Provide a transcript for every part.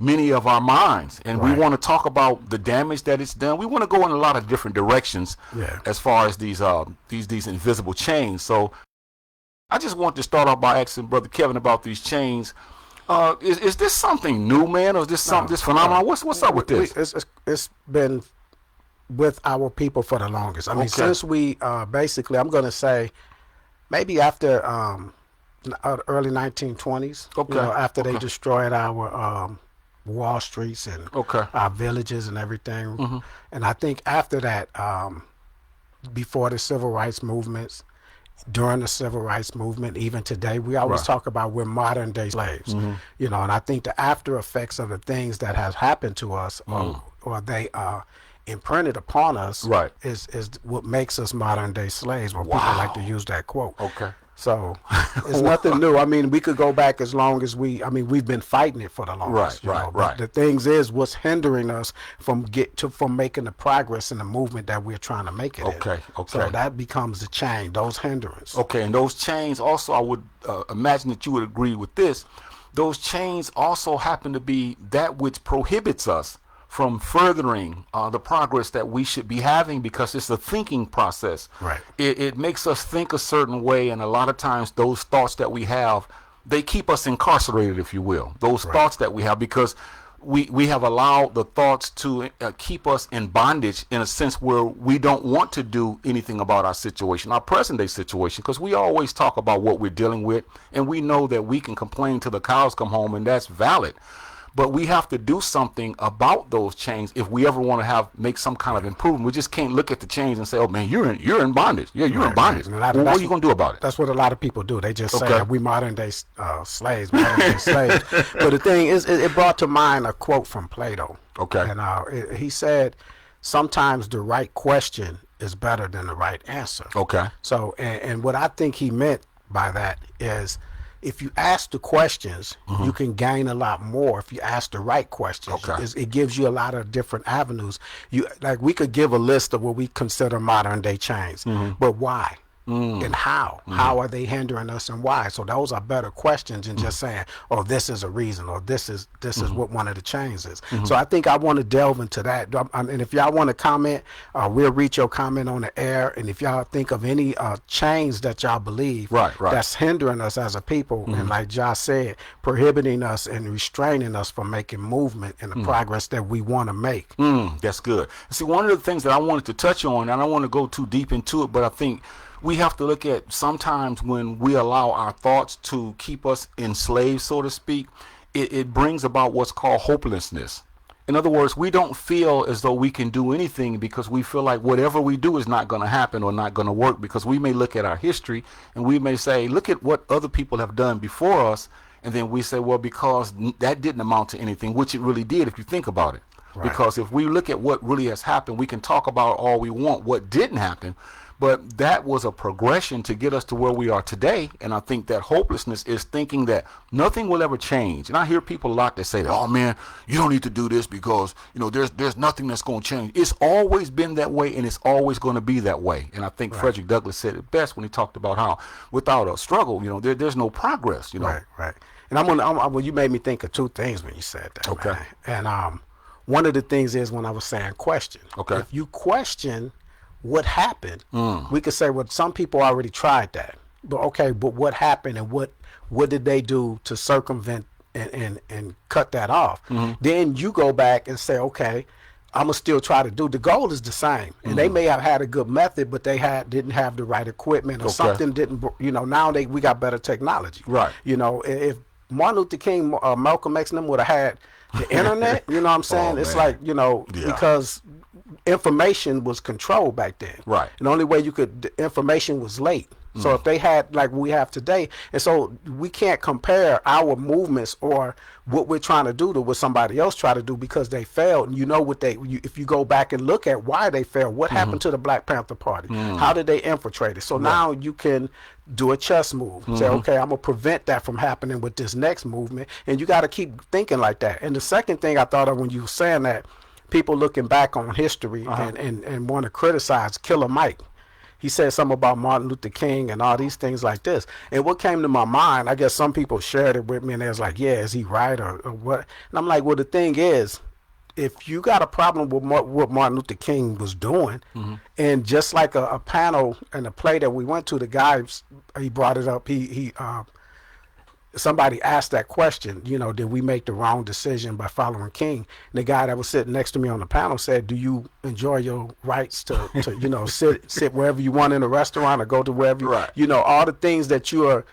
many of our minds, and we Right. want to talk about the damage that it's done. We want to go in a lot of different directions as far as these invisible chains. So I just want to start off by asking Brother Kevin about these chains. Is this something new, man, or is this this phenomenon? What's up with this? It's been with our people for the longest. I mean, since we basically, I'm going to say, maybe after early 1920s. After they destroyed our Wall Streets and our villages and everything. And I think after that, before the civil rights movements, during the civil rights movement, even today, we always talk about we're modern day slaves. And I think the after effects of the things that have happened to us, or they imprinted upon us, is what makes us modern day slaves. People like to use that quote. So it's nothing new. I mean, we could go back as long as we've been fighting it for the longest. But the things is, what's hindering us from making the progress in the movement that we're trying to make it in. So that becomes the chain, those hindrances. And those chains also, I would imagine that you would agree with this. Those chains also happen to be that which prohibits us from furthering the progress that we should be having, because it's a thinking process. It makes us think a certain way, and a lot of times those thoughts that we have, they keep us incarcerated, if you will. Those thoughts that we have, because we have allowed the thoughts to keep us in bondage, in a sense where we don't want to do anything about our situation, our present day situation, because we always talk about what we're dealing with, and we know that we can complain till the cows come home, and that's valid. But we have to do something about those chains if we ever want to make some kind of improvement. We just can't look at the chains and say, "Oh man, you're in bondage. Yeah, you're in bondage." What are you going to do about it? That's what a lot of people do. They just say that we modern day slaves, modern day slaves. But the thing is, it brought to mind a quote from Plato. And he said, "Sometimes the right question is better than the right answer." So, and what I think he meant by that is, if you ask the questions, you can gain a lot more if you ask the right questions. It gives you a lot of different avenues. We could give a list of what we consider modern day chains, but why? And how? How are they hindering us, and why? So those are better questions than just saying, "Oh, this is a reason," or this is what one of the chains is. So I think I want to delve into that. And if y'all want to comment, we'll read your comment on the air. And if y'all think of any chains that y'all believe that's hindering us as a people, and like Jah said, prohibiting us and restraining us from making movement and the progress that we want to make. That's good. See, one of the things that I wanted to touch on, and I don't want to go too deep into it, but I think we have to look at sometimes when we allow our thoughts to keep us enslaved, so to speak, it brings about what's called hopelessness. In other words, we don't feel as though we can do anything because we feel like whatever we do is not going to happen or not going to work, because we may look at our history and we may say, look at what other people have done before us. And then we say, well, because that didn't amount to anything, which it really did if you think about it. Because if we look at what really has happened, we can talk about all we want what didn't happen. But that was a progression to get us to where we are today. And I think that hopelessness is thinking that nothing will ever change. And I hear people a lot that say, "Oh man, you don't need to do this because, there's nothing that's going to change." It's always been that way, and it's always going to be that way. And I think Frederick Douglass said it best when he talked about how without a struggle, there's no progress, Right. And you made me think of two things when you said that. Man. And one of the things is when I was saying question. If you question what happened, we could say, well, some people already tried that, but what happened, and what did they do to circumvent and cut that off? Then you go back and say, okay, I'm gonna still try to do. The goal is the same, and they may have had a good method, but they didn't have the right equipment, or something didn't. Now we got better technology. If Martin Luther King, Malcolm X, and them would have had the internet, you know what I'm saying? It's like, because information was controlled back then. And the only way the information was late. So if they had like we have today, and so we can't compare our movements or what we're trying to do to what somebody else tried to do, because they failed. And if you go back and look at why they failed, what happened to the Black Panther Party? How did they infiltrate it? So now you can do a chess move. Say, okay, I'm gonna prevent that from happening with this next movement, and you got to keep thinking like that. And the second thing I thought of when you were saying that, people looking back on history and want to criticize Killer Mike. he said something about Martin Luther King and all these things like this. And what came to my mind, I guess some people shared it with me and they was like, yeah, is he right or what? And I'm like, well, the thing is, if you got a problem with what Martin Luther King was doing, and just like a panel and a play that we went to, the guy, he brought it up, somebody asked that question, you know, did we make the wrong decision by following King? And the guy that was sitting next to me on the panel said, do you enjoy your rights to you know, sit wherever you want in a restaurant or go to wherever you, you know, all the things that you are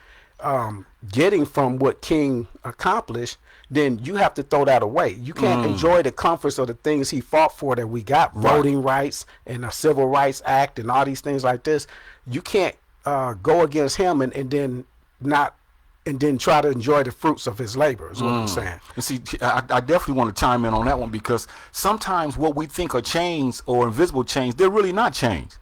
getting from what King accomplished, then you have to throw that away. You can't enjoy the comforts of the things he fought for that we got, voting rights and the Civil Rights Act and all these things like this. You can't go against him and then try to enjoy the fruits of his labor is what I'm saying. And see, I definitely want to chime in on that one, because sometimes what we think are change or invisible change, they're really not change.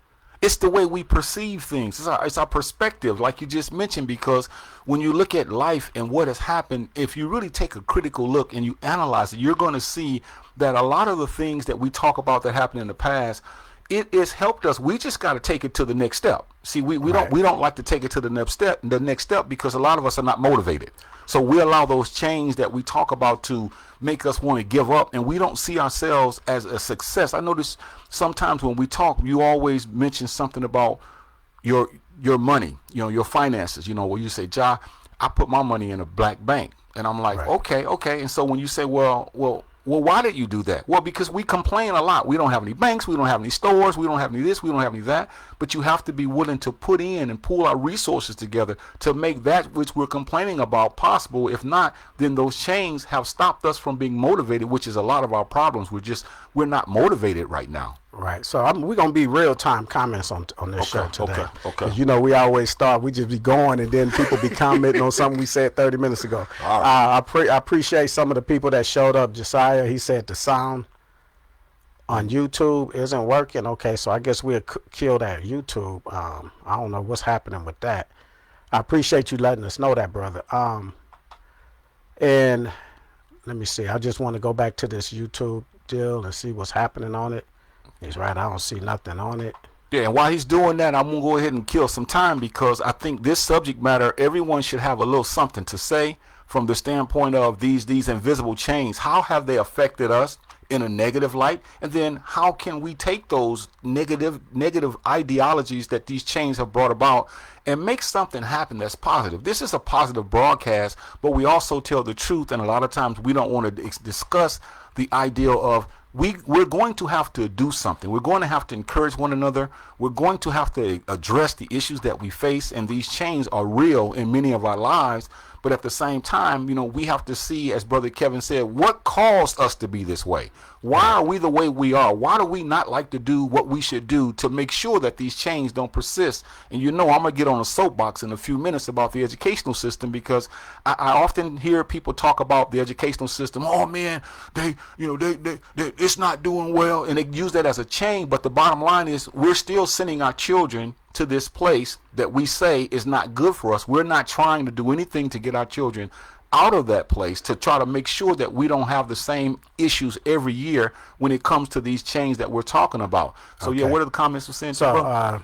It's the way we perceive things. It's our perspective, like you just mentioned, because when you look at life and what has happened, if you really take a critical look and you analyze it, you're going to see that a lot of the things that we talk about that happened in the past, it has helped us. We just got to take it to the next step. See, we don't like to take it to the next step because a lot of us are not motivated. So we allow those change that we talk about to make us want to give up, and we don't see ourselves as a success. I notice sometimes when we talk, you always mention something about your money, you know, your finances, you know, where you say, Jah, I put my money in a black bank. And I'm like, okay. And so when you say, well, why did you do that? Well, because we complain a lot. We don't have any banks. We don't have any stores. We don't have any this. We don't have any that. But you have to be willing to put in and pool our resources together to make that which we're complaining about possible. If not, then those chains have stopped us from being motivated, which is a lot of our problems. We're not motivated right now. Right. So we're going to be real-time comments on this show today. Okay. You know, we always start, we just be going, and then people be commenting on something we said 30 minutes ago. All right. I appreciate some of the people that showed up. Josiah, he said the sound on YouTube isn't working. Okay, so I guess we'll kill that YouTube. I don't know what's happening with that. I appreciate you letting us know that, brother. And let me see. I just want to go back to this YouTube deal and see what's happening on it. He's right. I don't see nothing on it. Yeah, and while he's doing that, I'm going to go ahead and kill some time, because I think this subject matter, everyone should have a little something to say from the standpoint of these invisible chains. How have they affected us in a negative light? And then how can we take those negative ideologies that these chains have brought about and make something happen that's positive? This is a positive broadcast, but we also tell the truth, and a lot of times we don't want to discuss the idea of we're going to have to do something. We're going to have to encourage one another. We're going to have to address the issues that we face, and these chains are real in many of our lives. But at the same time, you know, we have to see, as Brother Kevin said, what caused us to be this way? Why are we the way we are? Why do we not like to do what we should do to make sure that these chains don't persist? And you know, I'm going to get on a soapbox in a few minutes about the educational system, because I often hear people talk about the educational system. Oh man, they it's not doing well, and they use that as a chain. But the bottom line is, we're still sending our children to this place that we say is not good for us. We're not trying to do anything to get our children out of that place, to try to make sure that we don't have the same issues every year when it comes to these chains that we're talking about. So yeah, what are the comments we're saying? So I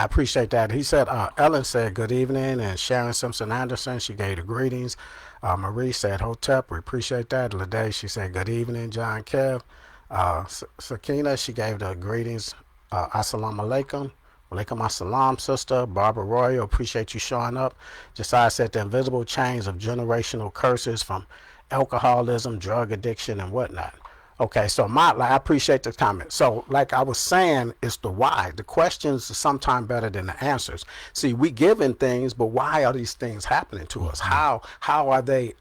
appreciate that. He said, Ellen said good evening, and Sharon Simpson Anderson, she gave the greetings. Marie said hotep, we appreciate that. Lede, she said good evening. Jah Kev. Sakina, she gave the greetings. Assalamu alaikum. Walaikum assalam, sister. Barbara Royal, appreciate you showing up. Josiah said the invisible chains of generational curses from alcoholism, drug addiction, and whatnot. Okay, so I appreciate the comment. So like I was saying, it's the why. The questions are sometimes better than the answers. See, we given things, but why are these things happening to us? How are they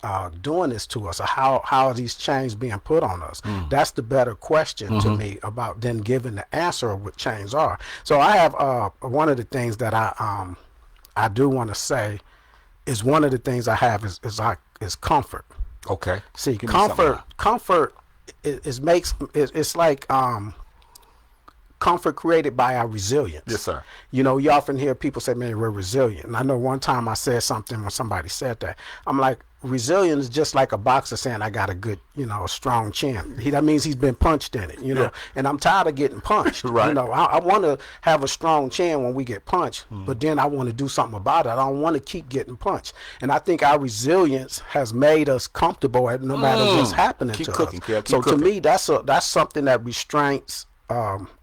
doing this to us? Or how are these chains being put on us? That's the better question to me about then giving the answer of what chains are. So I have one of the things that I do want to say is one of the things I have is comfort. Okay. See, comfort. It's like comfort created by our resilience. Yes, sir. You know, you often hear people say, man, we're resilient. And I know one time I said something when somebody said that. I'm like, resilience is just like a boxer saying, I got a good, a strong chin. That means he's been punched in it, and I'm tired of getting punched. Right. I want to have a strong chin when we get punched, but then I want to do something about it. I don't want to keep getting punched. And I think our resilience has made us comfortable at no matter what's happening to cooking, us. Kev, So cooking. to me, that's something that restrains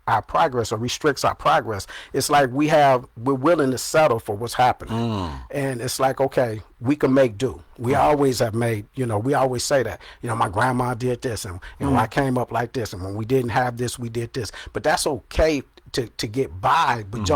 our progress or restricts our progress. It's like we're willing to settle for what's happening. And it's like, okay, we can make do. We always have made, we always say that, my grandma did this and I came up like this, and when we didn't have this, we did this. But that's okay to get by, but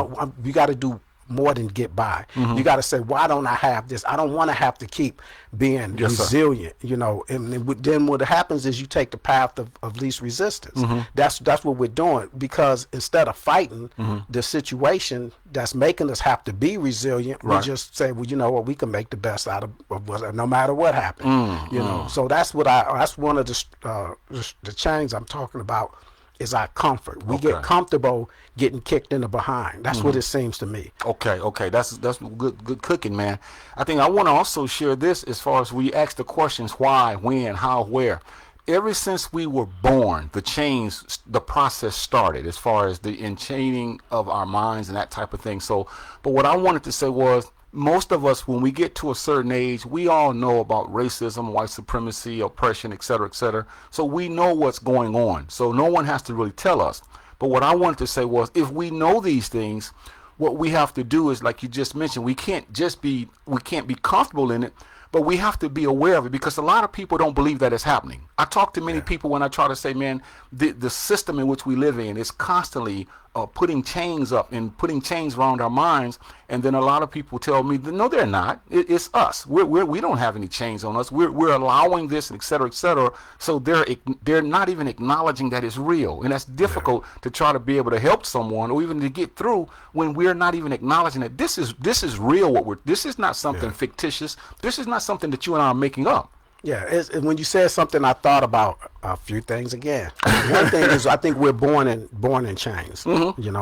you got to do more than get by. You got to say, why don't I have this? I don't want to have to keep being resilient, and then what happens is you take the path of least resistance. That's what we're doing, because instead of fighting the situation that's making us have to be resilient, we just say, well, you know what, we can make the best out of no matter what happens. So that's one of the change I'm talking about, is our comfort. We get comfortable getting kicked in the behind. That's what it seems to me. Okay. That's good cooking, man. I think I want to also share this as far as we ask the questions why, when, how, where. Ever since we were born, the process started as far as the enchaining of our minds and that type of thing. So, but what I wanted to say was, most of us, when we get to a certain age, we all know about racism, white supremacy, oppression, et cetera, et cetera. So we know what's going on. So no one has to really tell us. But what I wanted to say was, if we know these things, what we have to do is, like you just mentioned, we can't be comfortable in it, but we have to be aware of it, because a lot of people don't believe that it's happening. I talk to many people when I try to say, man, the system in which we live in is constantly putting chains up and putting chains around our minds. And then a lot of people tell me, no, they're not. It's us. We don't have any chains on us. We're allowing this, et cetera, et cetera. So they're not even acknowledging that it's real. And that's difficult to try to be able to help someone, or even to get through, when we're not even acknowledging that this is real. This is not something fictitious. This is not something that you and I are making up. Yeah, when you said something, I thought about a few things again. One thing is, I think we're born in chains,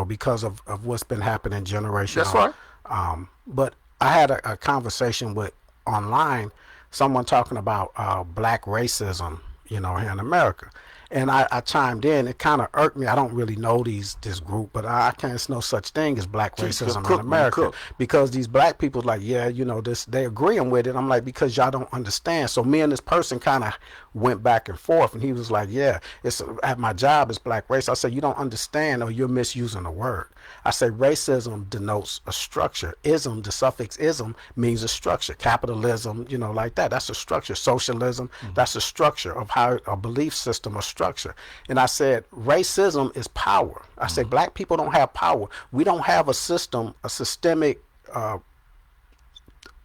because of what's been happening generationally. That's right. But I had a conversation with online, someone talking about black racism, here in America. And I chimed in. It kind of irked me. I don't really know this group, but I can't. There's no such thing as black racism in America, because these black people like, they agreeing with it. I'm like, because y'all don't understand. So me and this person kind of went back and forth, and he was like, it's at my job, it's black race. I said, you don't understand, or you're misusing the word. I say racism denotes a structure. Ism, the suffix ism, means a structure. Capitalism, like that. That's a structure. Socialism, that's a structure of how a belief system, a structure. And I said, racism is power. I said, black people don't have power. We don't have a system, a systemic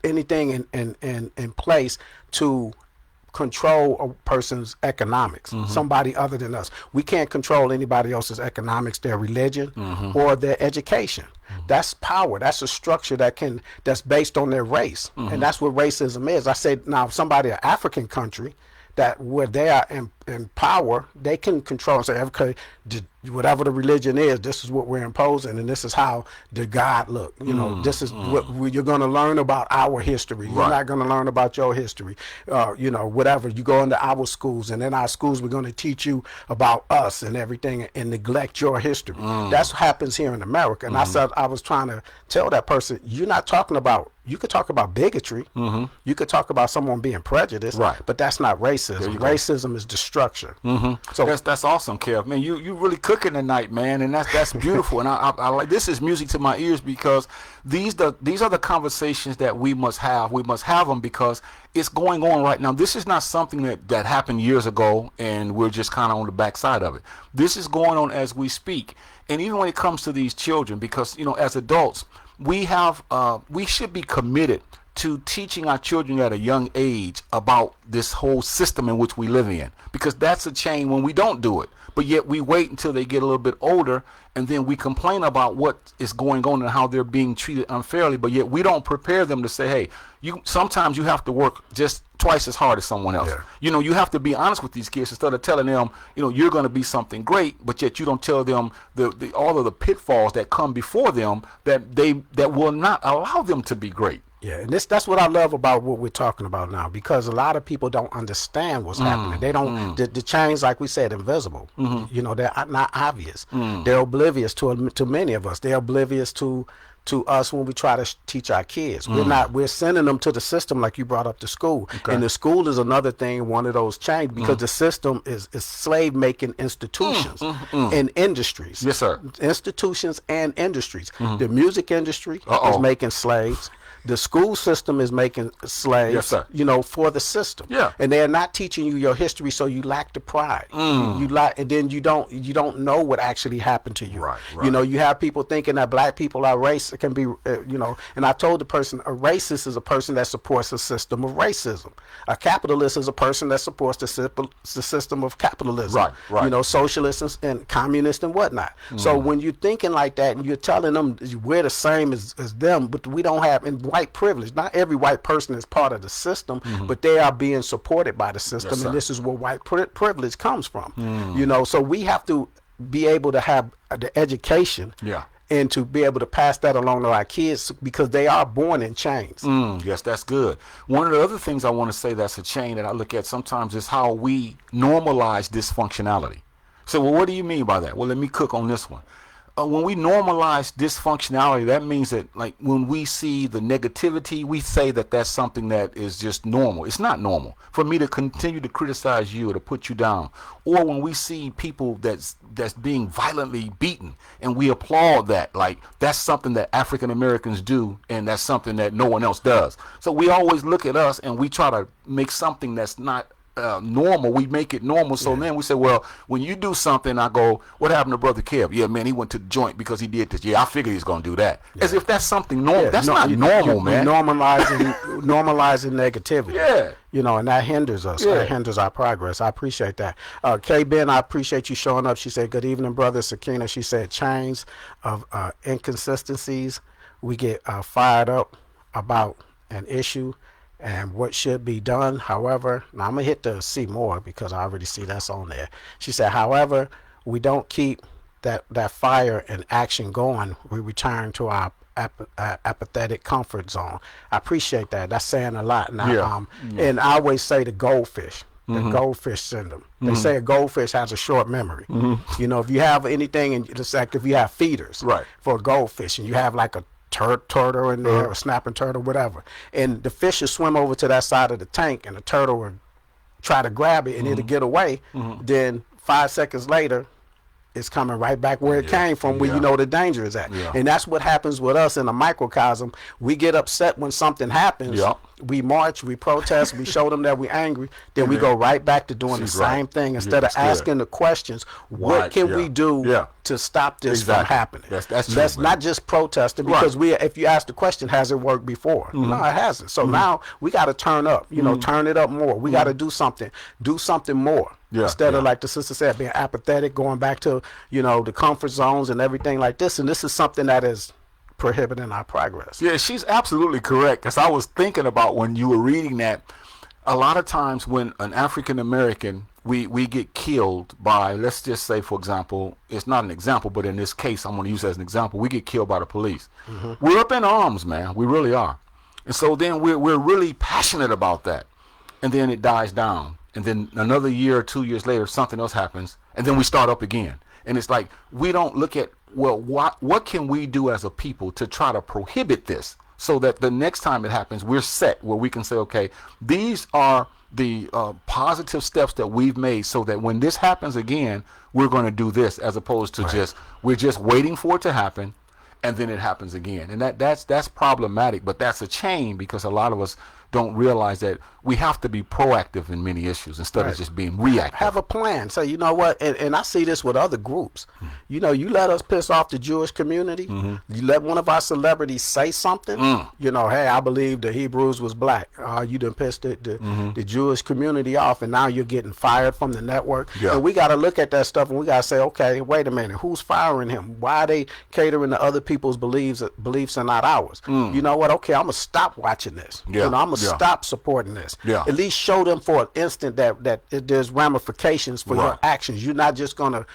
anything in place to control a person's economics, somebody other than us. We can't control anybody else's economics, their religion, or their education. That's power. That's a structure that's based on their race. And that's what racism is. I say, now, if somebody, an African country, where they are in power, they can control and say, okay, whatever the religion is, this is what we're imposing, and this is how the God look. This is what you're going to learn about our history. You're not going to learn about your history. Whatever. You go into our schools, and in our schools, we're going to teach you about us and everything, and neglect your history. That's what happens here in America. And I said, I was trying to tell that person, you're not talking about. You could talk about bigotry. You could talk about someone being prejudiced, but that's not racism. Racism is the structure. So that's awesome, Kev. Man, you really cooking tonight, man, and that's beautiful. And I like, this is music to my ears, because these are the conversations that we must have. We must have them because it's going on right now. This is not something that happened years ago, and we're just kind of on the backside of it. This is going on as we speak. And even when it comes to these children, because as adults, we should be committed to teaching our children at a young age about this whole system in which we live in, because that's a chain when we don't do it. But yet we wait until they get a little bit older, and then we complain about what is going on and how they're being treated unfairly. But yet we don't prepare them to say, hey, sometimes you have to work just twice as hard as someone else. You have to be honest with these kids instead of telling them, you're going to be something great, but yet you don't tell them all of the pitfalls that come before them that will not allow them to be great. Yeah, and that's what I love about what we're talking about now, because a lot of people don't understand what's happening. They don't. The change, like we said, invisible. You know, they're not obvious. They're oblivious to many of us. They're oblivious to us when we try to teach our kids. We're sending them to the system, like you brought up the school. And the school is another thing, one of those change, because the system is slave making institutions and industries. Yes, sir. Institutions and industries. The music industry is making slaves. The school system is making slaves, yes, sir. You know, for the system. Yeah. And they're not teaching you your history, so you lack the pride. You lack, and then you don't know what actually happened to you. Right. You know, you have people thinking that black people are racist. It can be, you know, and I told the person, a racist is a person that supports a system of racism. A capitalist is a person that supports the system of capitalism. Right. You know, socialists and communists and whatnot. So when you're thinking like that and you're telling them we're the same as them, but we don't have, and white privilege, not every white person is part of the system, but they are being supported by the system. Yes, and this is where white privilege comes from. You know, so we have to be able to have the education and to be able to pass that along to our kids, because they are born in chains. Yes, that's good. One of the other things I want to say that's a chain that I look at sometimes is how we normalize dysfunctionality. So, well, what do you mean by that? Well, let me cook on this one. When we normalize dysfunctionality, that means that, like, when we see the negativity, we say that that's something that is just normal. It's not normal for me to continue to criticize you or to put you down. Or when we see people that's being violently beaten and we applaud that, like, that's something that African Americans do, and that's something that no one else does. So we always look at us and we try to make something that's not normal, we make it normal. So then we say, well, when you do something, I go, what happened to Brother Kev? Yeah, man, he went to the joint because he did this. Yeah, I figured he's gonna do that. As if that's something normal. That's not normal, man. Normalizing negativity. Yeah. You know, and that hinders us. That hinders our progress. I appreciate that. K Ben, I appreciate you showing up. She said, good evening, brother. Sakina, she said, chains of inconsistencies. We get fired up about an issue and what should be done. However, now I'm going to hit the see more because I already see that's on there. She said, however, we don't keep that fire and action going. We return to our apathetic comfort zone. I appreciate that. That's saying a lot. Now, and I always say the goldfish. The goldfish syndrome. They say a goldfish has a short memory. You know, if you have anything, and it's like if you have feeders for a goldfish and you have like a turtle in there, or snapping turtle, whatever, and the fish will swim over to that side of the tank and the turtle will try to grab it and it'll get away, then 5 seconds later it's coming right back where it came from, where you know the danger is at. And that's what happens with us in a microcosm. We get upset when something happens. We march, we protest, we show them that we're angry, then we go right back to doing the same thing instead of asking the questions, what can we do to stop this from happening? That's not just protesting, because if you ask the question, has it worked before? No, it hasn't. So now we got to turn up, you know, turn it up more. We got to do something more. Instead of, like the sister said, being apathetic, going back to, you know, the comfort zones and everything like this. And this is something that is prohibiting our progress. Yeah, she's absolutely correct. Because I was thinking about when you were reading that, a lot of times when an African American, we get killed by, let's just say, for example, it's not an example, but in this case, I'm going to use it as an example, we get killed by the police. We're up in arms, man. We really are. And so then we're really passionate about that. And then it dies down. And then another year or 2 years later, something else happens, and then we start up again. And it's like, we don't look at, well, what can we do as a people to try to prohibit this, so that the next time it happens, we're set where we can say, okay, these are the positive steps that we've made, so that when this happens again, we're going to do this, as opposed to we're just waiting for it to happen, and then it happens again. And that's problematic, but that's a chain, because a lot of us don't realize that we have to be proactive in many issues instead of just being reactive. Have a plan. So, you know what, and I see this with other groups. You know, you let us piss off the Jewish community. You let one of our celebrities say something. You know, hey, I believe the Hebrews was black. You done pissed the Jewish community off, and now you're getting fired from the network. And we got to look at that stuff, and we got to say, okay, wait a minute, who's firing him? Why are they catering to other people's beliefs and not ours? You know what? Okay, I'm gonna stop watching this. You know, I'm gonna stop supporting this. At least show them for an instant that there's ramifications for your actions. You're not just gonna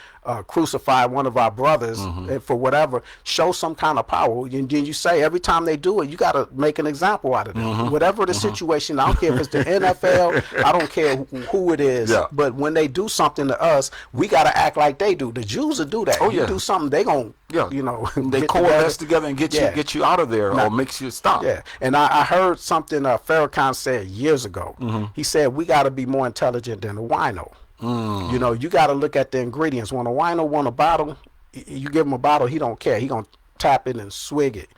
crucify one one of our brothers, for whatever, show some kind of power. And then you say every time they do it, you got to make an example out of them. Whatever the situation, I don't care if it's the NFL, I don't care who it is. Yeah. But when they do something to us, we got to act like they do. The Jews will do that. Oh, you do something, they going to, you know. They coalesce together and get you out of there or makes you stop. Yeah. And I heard something Farrakhan said years ago. He said, we got to be more intelligent than a wino. You know, you got to look at the ingredients. When a wino want a bottle, you give him a bottle, he don't care. He going to tap it and swig it.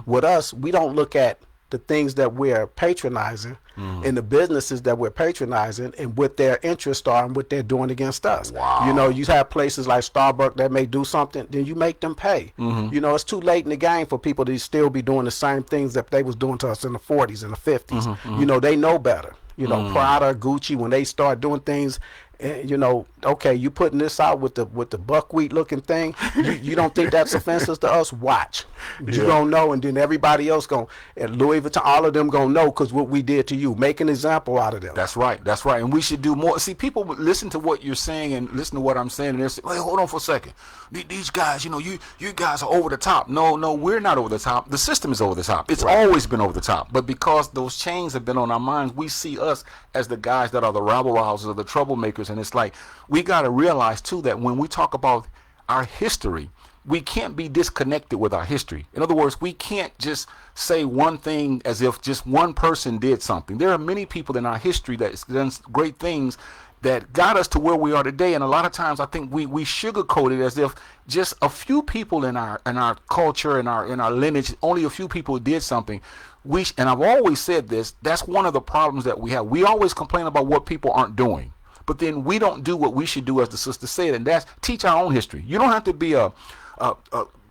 With us, we don't look at the things that we're patronizing and the businesses that we're patronizing and what their interests are and what they're doing against us. Wow. You know, you have places like Starbucks that may do something, then you make them pay. You know, it's too late in the game for people to still be doing the same things that they was doing to us in the 40s and the 50s. You know, they know better. You know, Prada, Gucci, when they start doing things, you know, okay, you putting this out with the buckwheat looking thing. You don't think that's offensive to us? Watch. You don't know, and then everybody else and Louis Vuitton, all of them gonna know because what we did to you. Make an example out of them. That's right. That's right. And we should do more. See, people listen to what you're saying and listen to what I'm saying, and they're saying, "Wait, hold on for a second. These guys, you know, you guys are over the top." No, we're not over the top. The system is over the top. It's always been over the top. But because those chains have been on our minds, we see us as the guys that are the rabble-rousers or the troublemakers. And it's like, we got to realize, too, that when we talk about our history, we can't be disconnected with our history. In other words, we can't just say one thing as if just one person did something. There are many people in our history that's done great things that got us to where we are today. And a lot of times I think we sugarcoat it as if just a few people in our culture, in our lineage, only a few people did something. And I've always said this, that's one of the problems that we have. We always complain about what people aren't doing. But then we don't do what we should do, as the sister said, and that's teach our own history. You don't have to be a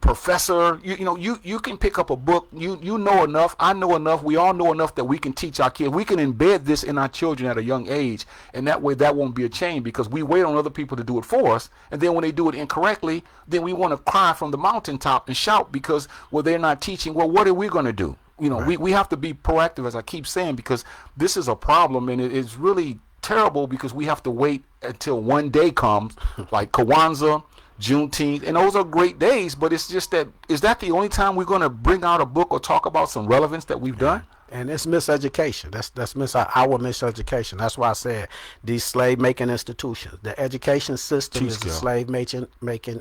professor. You can pick up a book. You know enough. I know enough. We all know enough that we can teach our kids. We can embed this in our children at a young age, and that way that won't be a chain because we wait on other people to do it for us. And then when they do it incorrectly, then we want to cry from the mountaintop and shout because, well, they're not teaching. Well, what are we going to do? You know, we have to be proactive, as I keep saying, because this is a problem, and it is really terrible because we have to wait until one day comes, like Kwanzaa, Juneteenth, and those are great days, but it's just that, is that the only time we're going to bring out a book or talk about some relevance that we've done? And it's miseducation. That's our miseducation. That's why I said these slave making institutions. The education system is a slave making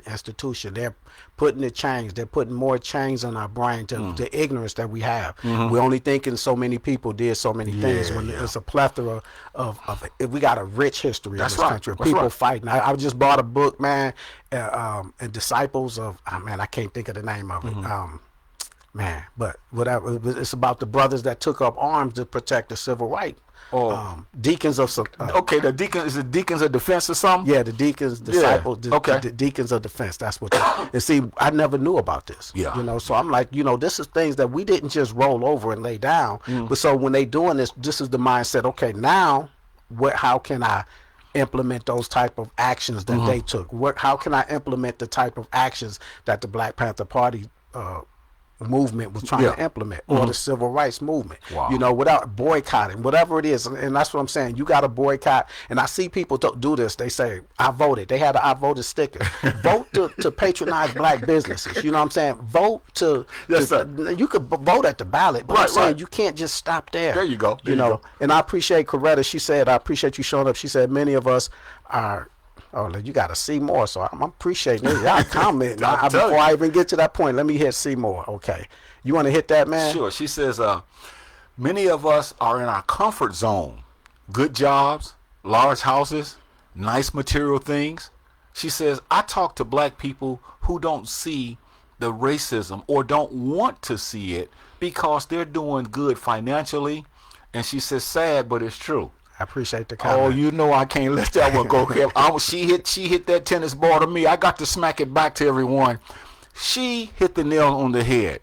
institution. They're putting the chains. They're putting more chains on our brain to the ignorance that we have. We're only thinking so many people did so many things when it's a plethora of we got a rich history in this country. People fighting. I just bought a book, man, and Disciples of, I can't think of the name of it. But whatever, it's about the brothers that took up arms to protect the civil rights. Deacons of the Deacons of Defense or something? Yeah, the Deacons, Disciples, the Deacons of Defense. That's what and see, I never knew about this. You know, so I'm like, you know, this is things that we didn't just roll over and lay down. But so when they doing this is the mindset, okay, now how can I implement those type of actions that they took? How can I implement the type of actions that the Black Panther Party movement was trying to implement, or the civil rights movement, you know, without boycotting, whatever it is. And that's what I'm saying. You got to boycott. And I see people do this. They say, I voted. They had an I voted sticker. Vote to patronize black businesses. You know what I'm saying? Vote you could vote at the ballot, but I'm saying you can't just stop there. There you go. You know, and I appreciate Coretta. She said, I appreciate you showing up. She said, many of us are, you got to see more. So I'm appreciating it. Y'all comment. Before I even get to that point, let me hit see more. Okay. You want to hit that, man? Sure. She says, many of us are in our comfort zone. Good jobs, large houses, nice material things. She says, I talk to black people who don't see the racism or don't want to see it because they're doing good financially. And she says, sad, but it's true. I appreciate the comment. Oh, you know I can't let that one go, Kev. She hit that tennis ball to me. I got to smack it back to everyone. She hit the nail on the head.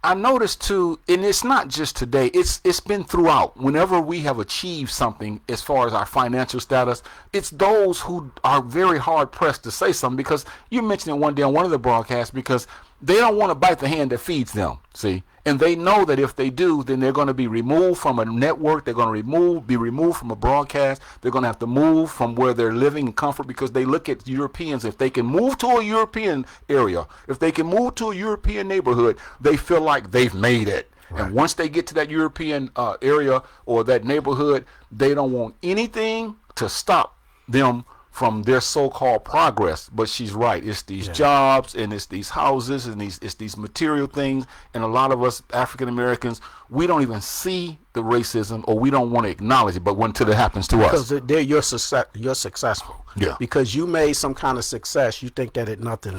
I noticed too, and it's not just today, it's been throughout. Whenever we have achieved something as far as our financial status, it's those who are very hard pressed to say something, because you mentioned it one day on one of the broadcasts, because they don't want to bite the hand that feeds them, see? And they know that if they do, then they're going to be removed from a network. They're going to be removed from a broadcast. They're going to have to move from where they're living in comfort, because they look at Europeans. If they can move to a European area, if they can move to a European neighborhood, they feel like they've made it. Right. And once they get to that European area or that neighborhood, they don't want anything to stop them from their so-called progress. But she's right. It's these jobs, and it's these houses, and it's these material things. And a lot of us African Americans, we don't even see the racism, or we don't want to acknowledge it. But until it happens to us, because you're successful. Yeah. Because you made some kind of success, you think that nothing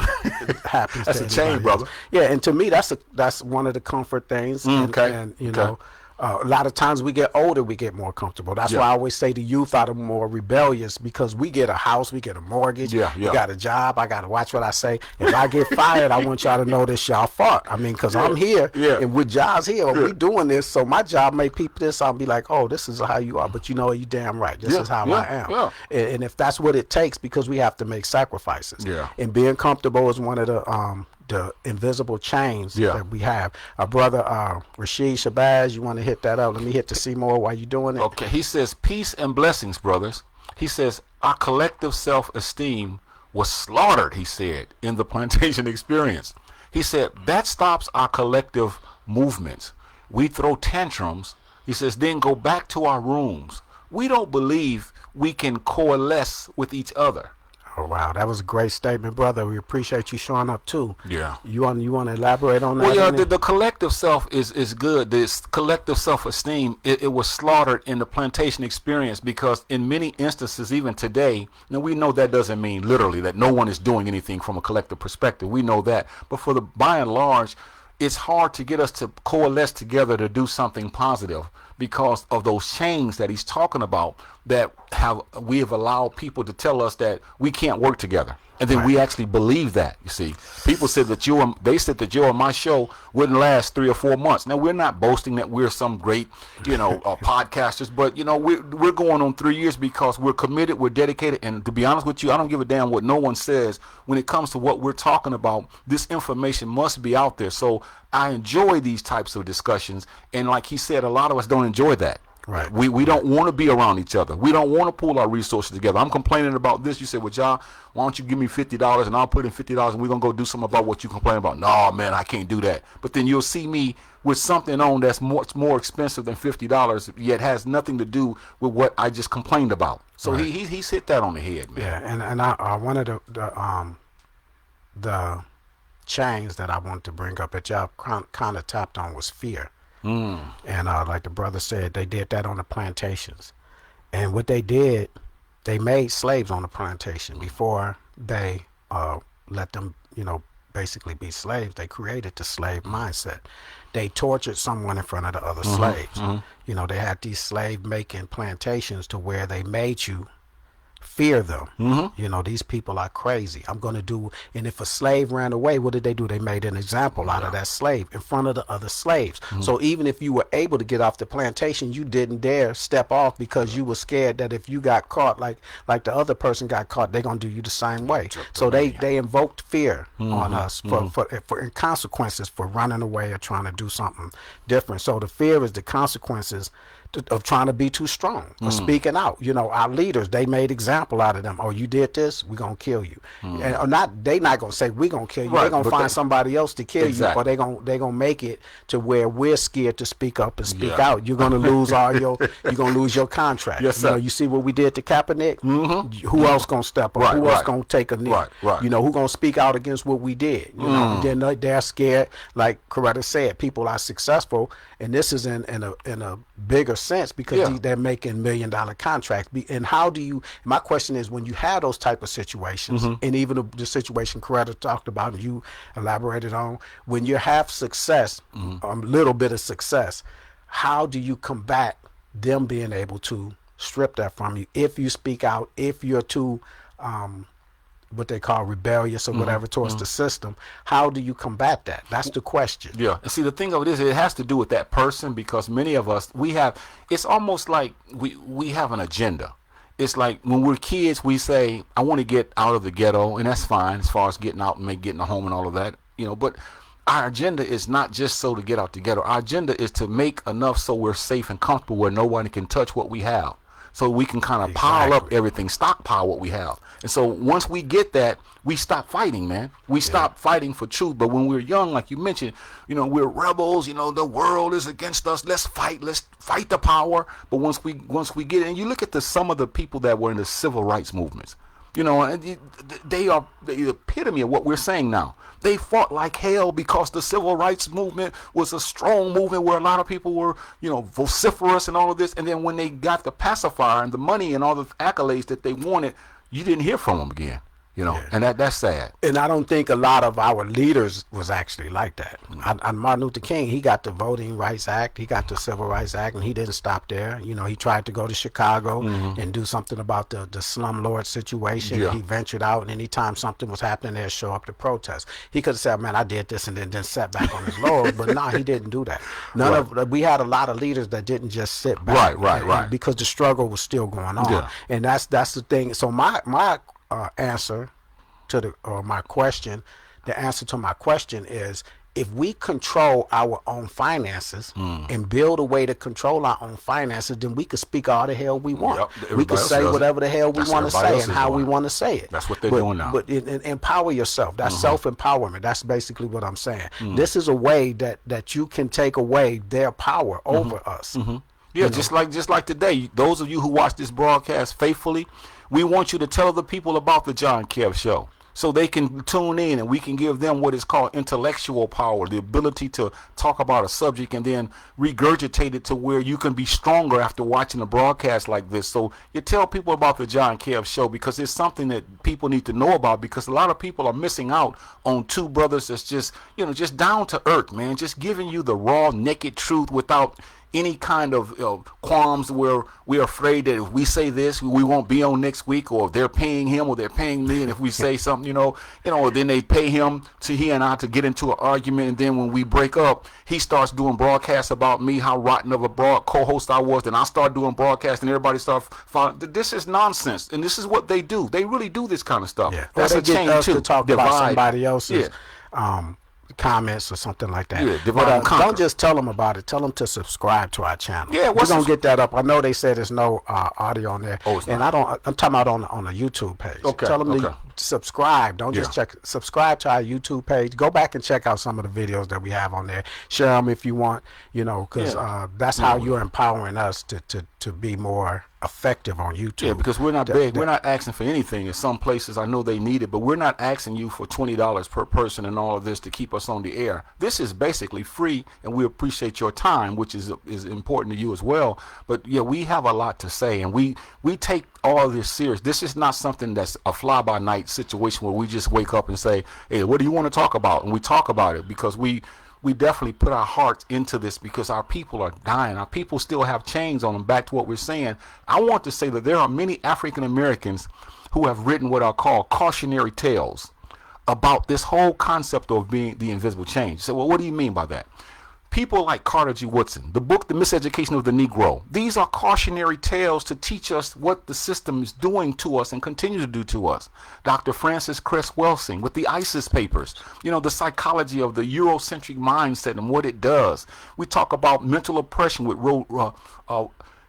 happens. That's a change, brother. Yeah, and to me, that's one of the comfort things. And you know. A lot of times we get older, we get more comfortable. That's why I always say the youth are the more rebellious, because we get a house, we get a mortgage, we got a job. I got to watch what I say. If I get fired, I want y'all to know this y'all fault. I mean, because I'm here, and with Jah's here, we doing this, so my job may people this. I'll be like, oh, this is how you are, but you know, you damn right. This is how I am. And if that's what it takes, because we have to make sacrifices. And being comfortable is one of the invisible chains that we have. Our brother Rashid Shabazz, you want to hit that up? Let me hit the C more while you're doing it. Okay, he says, peace and blessings, brothers. He says, our collective self-esteem was slaughtered, he said, in the plantation experience. He said, that stops our collective movements. We throw tantrums. He says, then go back to our rooms. We don't believe we can coalesce with each other. Oh, wow, that was a great statement, brother. We appreciate you showing up too. Yeah. You want to elaborate on that? Well, yeah, the collective self is good. This collective self-esteem, it was slaughtered in the plantation experience, because in many instances, even today, now we know that doesn't mean literally that no one is doing anything from a collective perspective. We know that. But for the by and large, it's hard to get us to coalesce together to do something positive, because of those chains that he's talking about, that we have allowed people to tell us that we can't work together. And then we actually believe that. You see, people said that they said that you on my show wouldn't last 3 or 4 months. Now, we're not boasting that we're some great, podcasters, but we're going on 3 years because we're committed, we're dedicated, and to be honest with you, I don't give a damn what no one says when it comes to what we're talking about. This information must be out there. So I enjoy these types of discussions, and like he said, a lot of us don't enjoy that. Right. We don't want to be around each other. We don't want to pool our resources together. I'm complaining about this. You say, well, Jah, why don't you give me $50 and I'll put in $50 and we're going to go do something about what you complain about. No, man, I can't do that. But then you'll see me with something on that's much more expensive than $50, yet has nothing to do with what I just complained about. So he's hit that on the head, man. Yeah, and I one of the chains that I wanted to bring up that y'all kind of tapped on was fear. And like the brother said, they did that on the plantations. And what they did, they made slaves on the plantation before they let them, basically be slaves. They created the slave mindset. They tortured someone in front of the other slaves. They had these slave making plantations to where they made you fear them. These people are crazy. I'm going to do. And if a slave ran away, what did they do? They made an example out of that slave in front of the other slaves. So even if you were able to get off the plantation, you didn't dare step off because you were scared that if you got caught, like the other person got caught, they're going to do you the same way. So they invoked fear on us for consequences for running away or trying to do something different. So the fear is the consequences of trying to be too strong or speaking out. Our leaders, they made example out of them. Oh, you did this, we're gonna kill you. And they not gonna say we're gonna kill you. They're gonna find somebody else to kill you, or they gonna make it to where we're scared to speak up and speak out. You're gonna lose you're gonna lose your contract. Yes, sir. You see what we did to Kaepernick? Who else gonna step up? Who else gonna take a knee? Who gonna speak out against what we did? Then they're scared. Like Coretta said, people are successful, and this is in a bigger sense because they're making $1 million contracts. And how do you? My question is, when you have those type of situations, and even the situation Coretta talked about, and you elaborated on, when you have success, a little bit of success, how do you combat them being able to strip that from you if you speak out, if you're too what they call rebellious or whatever towards the system? How do you combat that? That's the question. Yeah. And see, the thing of it is, it has to do with that person, because many of us, it's almost like we have an agenda. It's like when we're kids, we say, I want to get out of the ghetto, and that's fine as far as getting out and getting a home and all of that, but our agenda is not just so to get out the ghetto. Our agenda is to make enough so we're safe and comfortable where nobody can touch what we have. So we can kind of pile up everything, stockpile what we have. And so once we get that, we stop fighting, man. We stop fighting for truth. But when we're young, like you mentioned, you know, we're rebels. You know, the world is against us. Let's fight. Let's fight the power. But once we get it, and you look at some of the people that were in the civil rights movements, you know, and they are the epitome of what we're saying now. They fought like hell because the civil rights movement was a strong movement where a lot of people were, you know, vociferous and all of this. And then when they got the pacifier and the money and all the accolades that they wanted, you didn't hear from them again. You know, and that's sad. And I don't think a lot of our leaders was actually like that. Martin Luther King, he got the Voting Rights Act, he got the Civil Rights Act, and he didn't stop there. You know, he tried to go to Chicago and do something about the slumlord situation. He ventured out, and anytime something was happening, they'd show up to protest. He could have said, man, I did this, and then sat back on his laurels, but no, he didn't do that. We had a lot of leaders that didn't just sit back. Right. Because the struggle was still going on. Yeah. And that's the thing. So my answer to my question, the answer to my question is, if we control our own finances and build a way to control our own finances, then we can speak all the hell we want. We can say whatever the hell we want to say and how we want to say it. That's what they're doing now. But empower yourself. That's self-empowerment. That's basically what I'm saying. This is a way that you can take away their power over us. Yeah, just like today, those of you who watch this broadcast faithfully, we want you to tell the people about the Jah Kev Show so they can tune in and we can give them what is called intellectual power, the ability to talk about a subject and then regurgitate it to where you can be stronger after watching a broadcast like this. So you tell people about the Jah Kev Show because it's something that people need to know about, because a lot of people are missing out on two brothers that's just, you know, just down to earth, man, just giving you the raw, naked truth without any kind of qualms where we're afraid that if we say this, we won't be on next week, or if they're paying him or they're paying me, and if we say something, then they pay him to he and I to get into an argument, and then when we break up, he starts doing broadcasts about me, how rotten of a co-host I was, then I start doing broadcasts, and everybody starts following. This is nonsense, and this is what they do. They really do this kind of stuff. Yeah. That's a change too. To talk about somebody else's. Comments or something like that. Yeah, but don't just tell them about it. Tell them to subscribe to our channel. Yeah, we're gonna get that up. I know they said there's no audio on there, and I'm talking about on a YouTube page. Okay. Tell them to subscribe. Don't just check. Subscribe to our YouTube page. Go back and check out some of the videos that we have on there. Share them if you want. Because that's how you're empowering us to be more effective on YouTube. Yeah, because we're not big. We're not asking for anything. In some places, I know they need it, but we're not asking you for $20 per person and all of this to keep us on the air. This is basically free, and we appreciate your time, which is important to you as well. But yeah, we have a lot to say, and we take all of this serious. This is not something that's a fly-by-night situation where we just wake up and say, hey, what do you want to talk about? And we talk about it because we definitely put our hearts into this because our people are dying. Our people still have chains on them. Back to what we're saying, I want to say that there are many African Americans who have written what are called cautionary tales about this whole concept of being the invisible chain. So, well, what do you mean by that? People like Carter G. Woodson, the book, The Miseducation of the Negro. These are cautionary tales to teach us what the system is doing to us and continue to do to us. Dr. Francis Cress Welsing with the ISIS papers, the psychology of the Eurocentric mindset and what it does. We talk about mental oppression with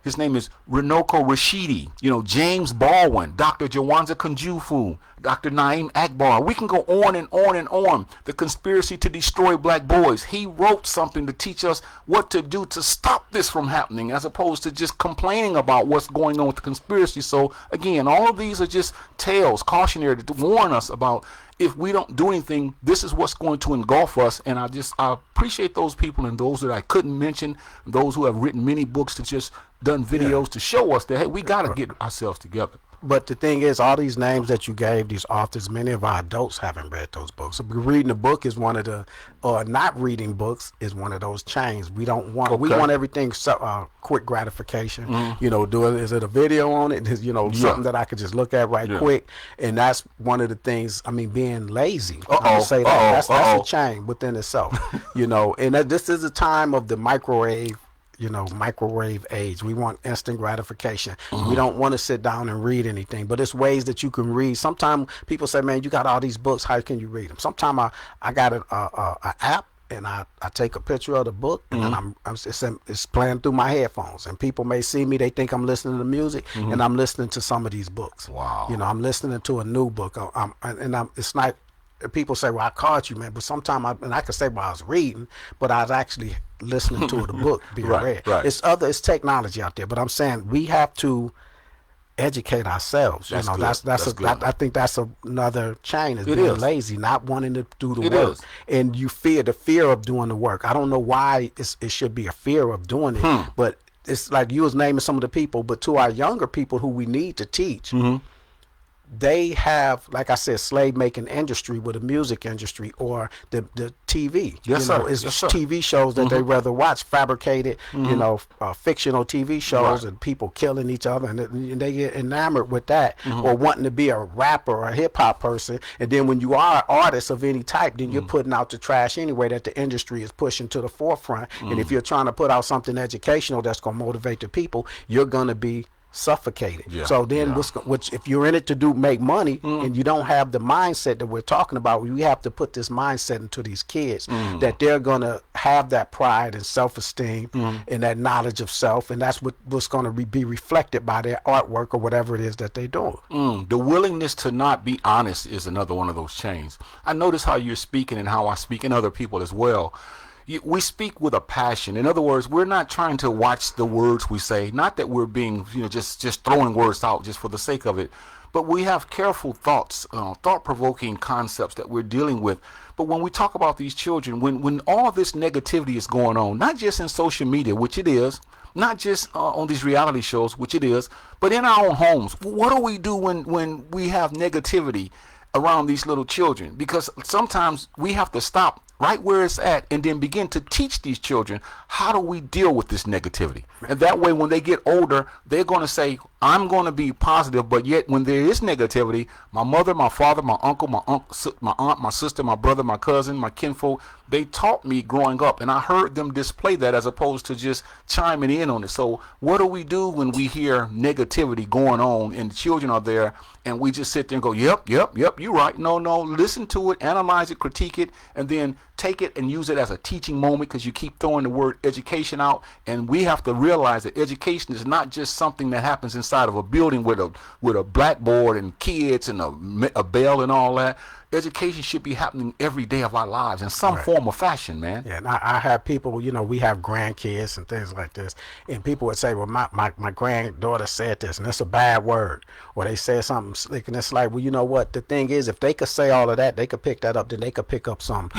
his name is Runoko Rashidi, James Baldwin, Dr. Jawanza Kunjufu, Dr. Naeem Akbar. We can go on and on and on. The conspiracy to destroy black boys. He wrote something to teach us what to do to stop this from happening, as opposed to just complaining about what's going on with the conspiracy. So again, all of these are just tales, cautionary, to warn us about if we don't do anything, this is what's going to engulf us. And I appreciate those people and those that I couldn't mention, those who have written many books to just done videos to show us that, hey, we got to get ourselves together. But the thing is, all these names that you gave, these authors, many of our adults haven't read those books. So reading a book is one of the, or not reading books is one of those chains. We don't want, we want everything quick gratification. Is it a video on it? Is, something that I could just look at quick. And that's one of the things, being lazy. I'm say that. That's a chain within itself, and this is a time of the microwave microwave age. We want instant gratification. We don't want to sit down and read anything, but it's ways that you can read. Sometimes people say, man, you got all these books, how can you read them? Sometimes I got a app, and I take a picture of the book, and then it's playing through my headphones, and people may see me, they think I'm listening to music, and I'm listening to some of these books. Wow. I'm listening to a new book, it's not, people say, well, I caught you, man, but sometimes I can say, well, I was reading, but I was actually listening to the book being read. Right. It's technology out there, but I'm saying we have to educate ourselves. That's I think that's another chain, is it being is. lazy, not wanting to do the work. And you the fear of doing the work. I don't know why it should be a fear of doing it, but it's like you was naming some of the people, but to our younger people who we need to teach, they have, like I said, slave making industry with the music industry or the TV. It's TV shows that they rather watch, fabricated, fictional TV shows, and people killing each other, and they get enamored with that, or wanting to be a rapper or a hip hop person. And then when you are artists of any type, then you're putting out the trash anyway that the industry is pushing to the forefront. And if you're trying to put out something educational that's going to motivate the people, you're going to be suffocated. So then which if you're in it to make money, and you don't have the mindset that we're talking about, we have to put this mindset into these kids that they're going to have that pride and self-esteem and that knowledge of self, and that's what's going to be reflected by their artwork or whatever it is that they're doing. The willingness to not be honest is another one of those chains. I notice how you're speaking and how I speak, and other people as well. We speak with a passion. In other words, we're not trying to watch the words we say. Not that we're being, just throwing words out just for the sake of it. But we have careful thoughts, thought-provoking concepts that we're dealing with. But when we talk about these children, when all this negativity is going on, not just in social media, which it is, not just on these reality shows, which it is, but in our own homes, what do we do when we have negativity around these little children? Because sometimes we have to stop right where it's at and then begin to teach these children, how do we deal with this negativity? And that way, when they get older, they're going to say, I'm going to be positive, but yet when there is negativity, my mother, my father, my uncle, my aunt, my sister, my brother, my cousin, my kinfolk, they taught me growing up, and I heard them display that as opposed to just chiming in on it. So what do we do when we hear negativity going on and the children are there, and we just sit there and go, yep, you're right. No, listen to it, analyze it, critique it, and then take it and use it as a teaching moment, because you keep throwing the word education out, and we have to realize that education is not just something that happens inside of a building with a blackboard and kids and a bell and all that. Education should be happening every day of our lives in some form or fashion, man. Yeah, and I have people, we have grandkids and things like this, and people would say, well, my granddaughter said this, and it's a bad word, or they said something slick, and it's like, well, you know what? The thing is, if they could say all of that, they could pick that up, then they could pick up some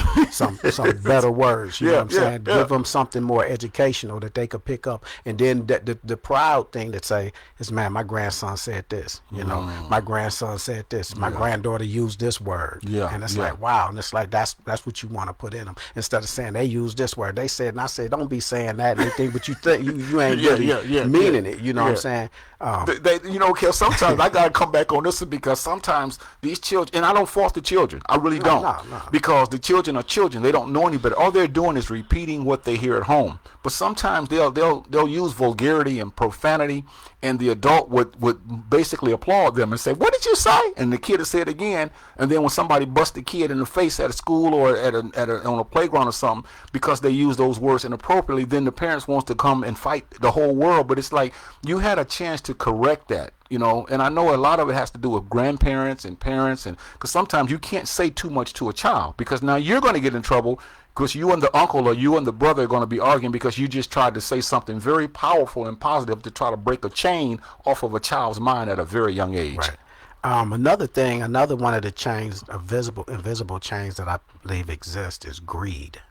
better words. You know what I'm saying? Give them something more educational that they could pick up, and then the proud thing to say is, man, my grandson said this. My grandson said this. My granddaughter used this word. And it's like, wow. And it's like, that's what you want to put in them. Instead of saying they use this word, they said, and I said, don't be saying that and anything, but you think you ain't really meaning it. You know what I'm saying? Kev, sometimes I got to come back on this because sometimes these children, and I don't fault the children. I really don't. No. Because the children are children. They don't know any better. All they're doing is repeating what they hear at home. But sometimes they'll use vulgarity and profanity, and the adult would basically applaud them and say, what did you say? And the kid will say it again. And then when somebody busts the kid in the face at a school or on a playground or something because they use those words inappropriately, then the parents wants to come and fight the whole world. But it's like, you had a chance to correct that. And I know a lot of it has to do with grandparents and parents, and because sometimes you can't say too much to a child, because now you're going to get in trouble because you and the uncle or you and the brother are going to be arguing because you just tried to say something very powerful and positive to try to break a chain off of a child's mind at a very young age. Right. Another one of the chains, invisible chains that I believe exist is greed.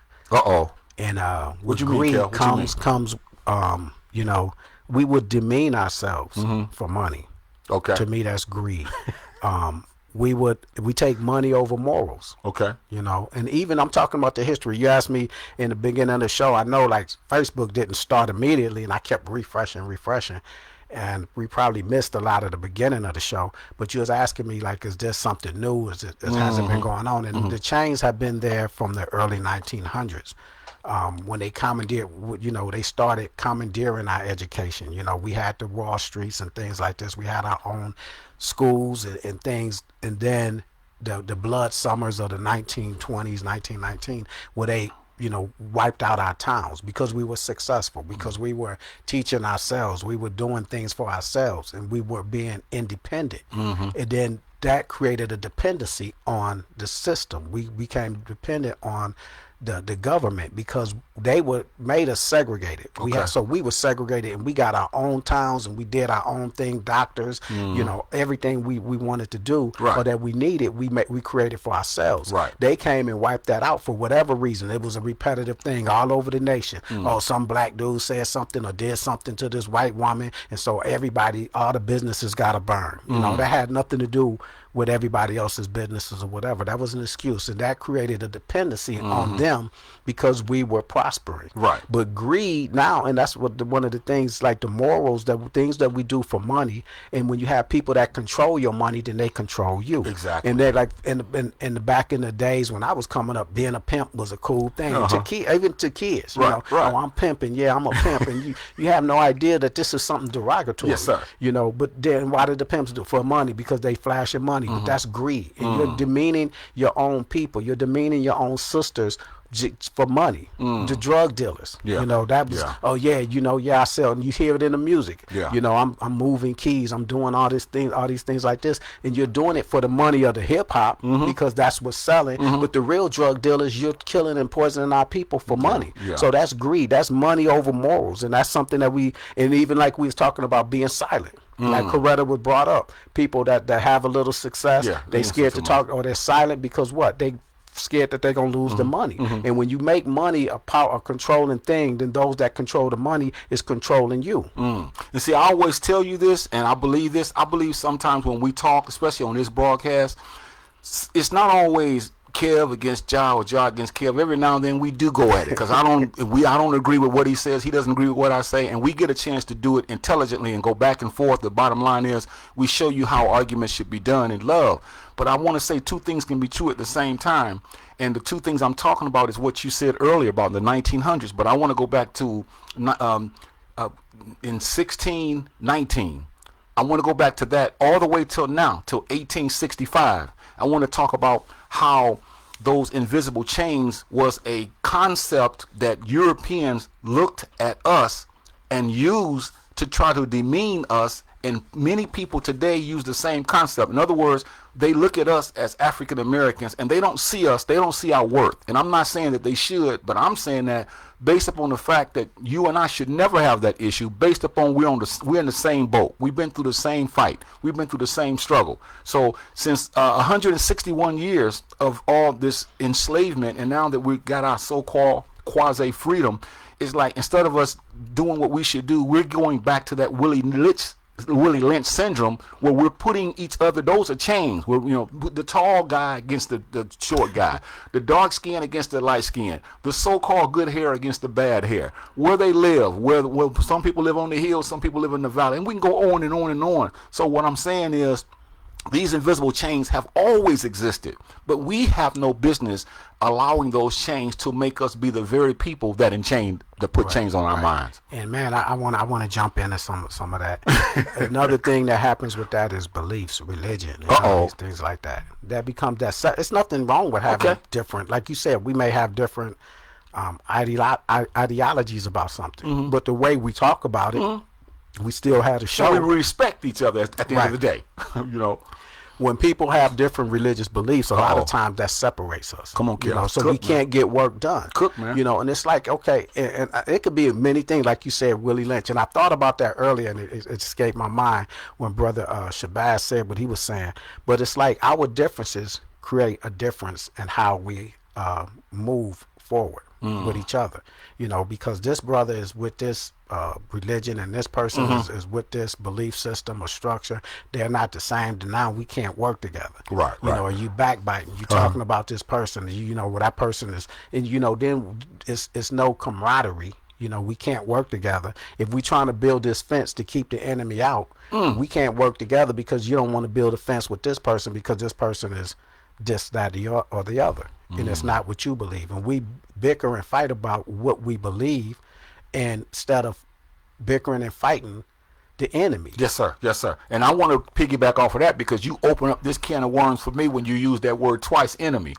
And what you greed mean, comes we would demean ourselves for money. Okay. To me, that's greed. We take money over morals. Okay. And even I'm talking about the history. You asked me in the beginning of the show, I know like Facebook didn't start immediately, and I kept refreshing. And we probably missed a lot of the beginning of the show, but you was asking me like, is this something new? Has it been going on? And the chains have been there from the early 1900s. when they commandeered, they started commandeering our education. We had the Wall Streets and things like this. We had our own schools and things, and then the blood summers of the 1920s, 1919, where they wiped out our towns because we were successful, because we were teaching ourselves, we were doing things for ourselves, and we were being independent. And then that created a dependency on the system. We became dependent on the government because they made us segregated. So we were segregated, and we got our own towns, and we did our own thing. Doctors, everything we wanted to do or that we needed, we created for ourselves. Right. They came and wiped that out for whatever reason. It was a repetitive thing all over the nation. Oh, some black dude said something or did something to this white woman, and so all the businesses got to burn. That had nothing to do with everybody else's businesses or whatever. That was an excuse, and that created a dependency on them because we were prospering. Right. But greed now, and that's what one of the things, like the morals, things that we do for money, and when you have people that control your money, then they control you. Exactly. And they're like, in the back in the days when I was coming up, being a pimp was a cool thing. Even to kids. Right. Oh, I'm pimping. Yeah, I'm a pimp. And you have no idea that this is something derogatory. Yes, sir. But then why did the pimps do it? For money? Because they flashing money. But that's greed. And you're demeaning your own people. You're demeaning your own sisters for money. The drug dealers. Yeah. That was, I sell. And you hear it in the music. Yeah. I'm moving keys. I'm doing all these things like this. And you're doing it for the money of the hip hop because that's what's selling. But the real drug dealers, you're killing and poisoning our people for money. Yeah. So that's greed. That's money over morals. And that's something that and even like we was talking about being silent. Like Coretta was brought up. People that have a little success, they scared to talk, or they're silent because what? They scared that they're going to lose the money. And when you make money a controlling thing, then those that control the money is controlling you. And see, I always tell you this, and I believe this. I believe sometimes when we talk, especially on this broadcast, it's not always Kev against Jah or Jah against Kev. Every now and then we do go at it because I don't agree with what he says. He doesn't agree with what I say, and we get a chance to do it intelligently and go back and forth. The bottom line is we show you how arguments should be done in love. But I want to say two things can be true at the same time, and the two things I'm talking about is what you said earlier about the 1900s. But I want to go back to in 1619. I want to go back to that all the way till now, till 1865. I want to talk about how those invisible chains was a concept that Europeans looked at us and used to try to demean us, and many people today use the same concept. In other words, they look at us as African Americans and they don't see us, they don't see our worth. And I'm not saying that they should, but I'm saying that based upon the fact that you and I should never have that issue, based upon we're in the same boat. We've been through the same fight. We've been through the same struggle. So since 161 years of all this enslavement, and now that we got our so-called quasi-freedom, it's like instead of us doing what we should do, we're going back to that Willie Lynch syndrome, where we're putting each other, those are chains, where the tall guy against the short guy, the dark skin against the light skin, the so-called good hair against the bad hair, where they live, where some people live on the hill, some people live in the valley, and we can go on and on and on. So what I'm saying is, these invisible chains have always existed, but we have no business allowing those chains to make us be the very people that put chains on our minds. And man, I want to jump into some of that. Another thing that happens with that is beliefs, religion, things like that. That becomes that. It's nothing wrong with having different. Like you said, we may have different ideologies about something, but the way we talk about it. We still had a show. So we respect each other at the end of the day. When people have different religious beliefs, a lot of times that separates us. Come on, kid. So we can't get work done. Cook, man. And it's like, okay, and it could be many things, like you said, Willie Lynch. And I thought about that earlier, and it escaped my mind when Brother Shabazz said what he was saying. But it's like our differences create a difference in how we move forward with each other. Because this brother is with this religion, and this person is with this belief system or structure. They're not the same. Now we can't work together. Right. Or you backbiting. You talking about this person. What that person is, and then it's no camaraderie. We can't work together. If we trying to build this fence to keep the enemy out, we can't work together because you don't want to build a fence with this person because this person is this, that, or the other. and it's not what you believe. And we bicker and fight about what we believe instead of bickering and fighting the enemy. Yes, sir. Yes, sir. And I want to piggyback off of that because you open up this can of worms for me when you use that word twice, enemy.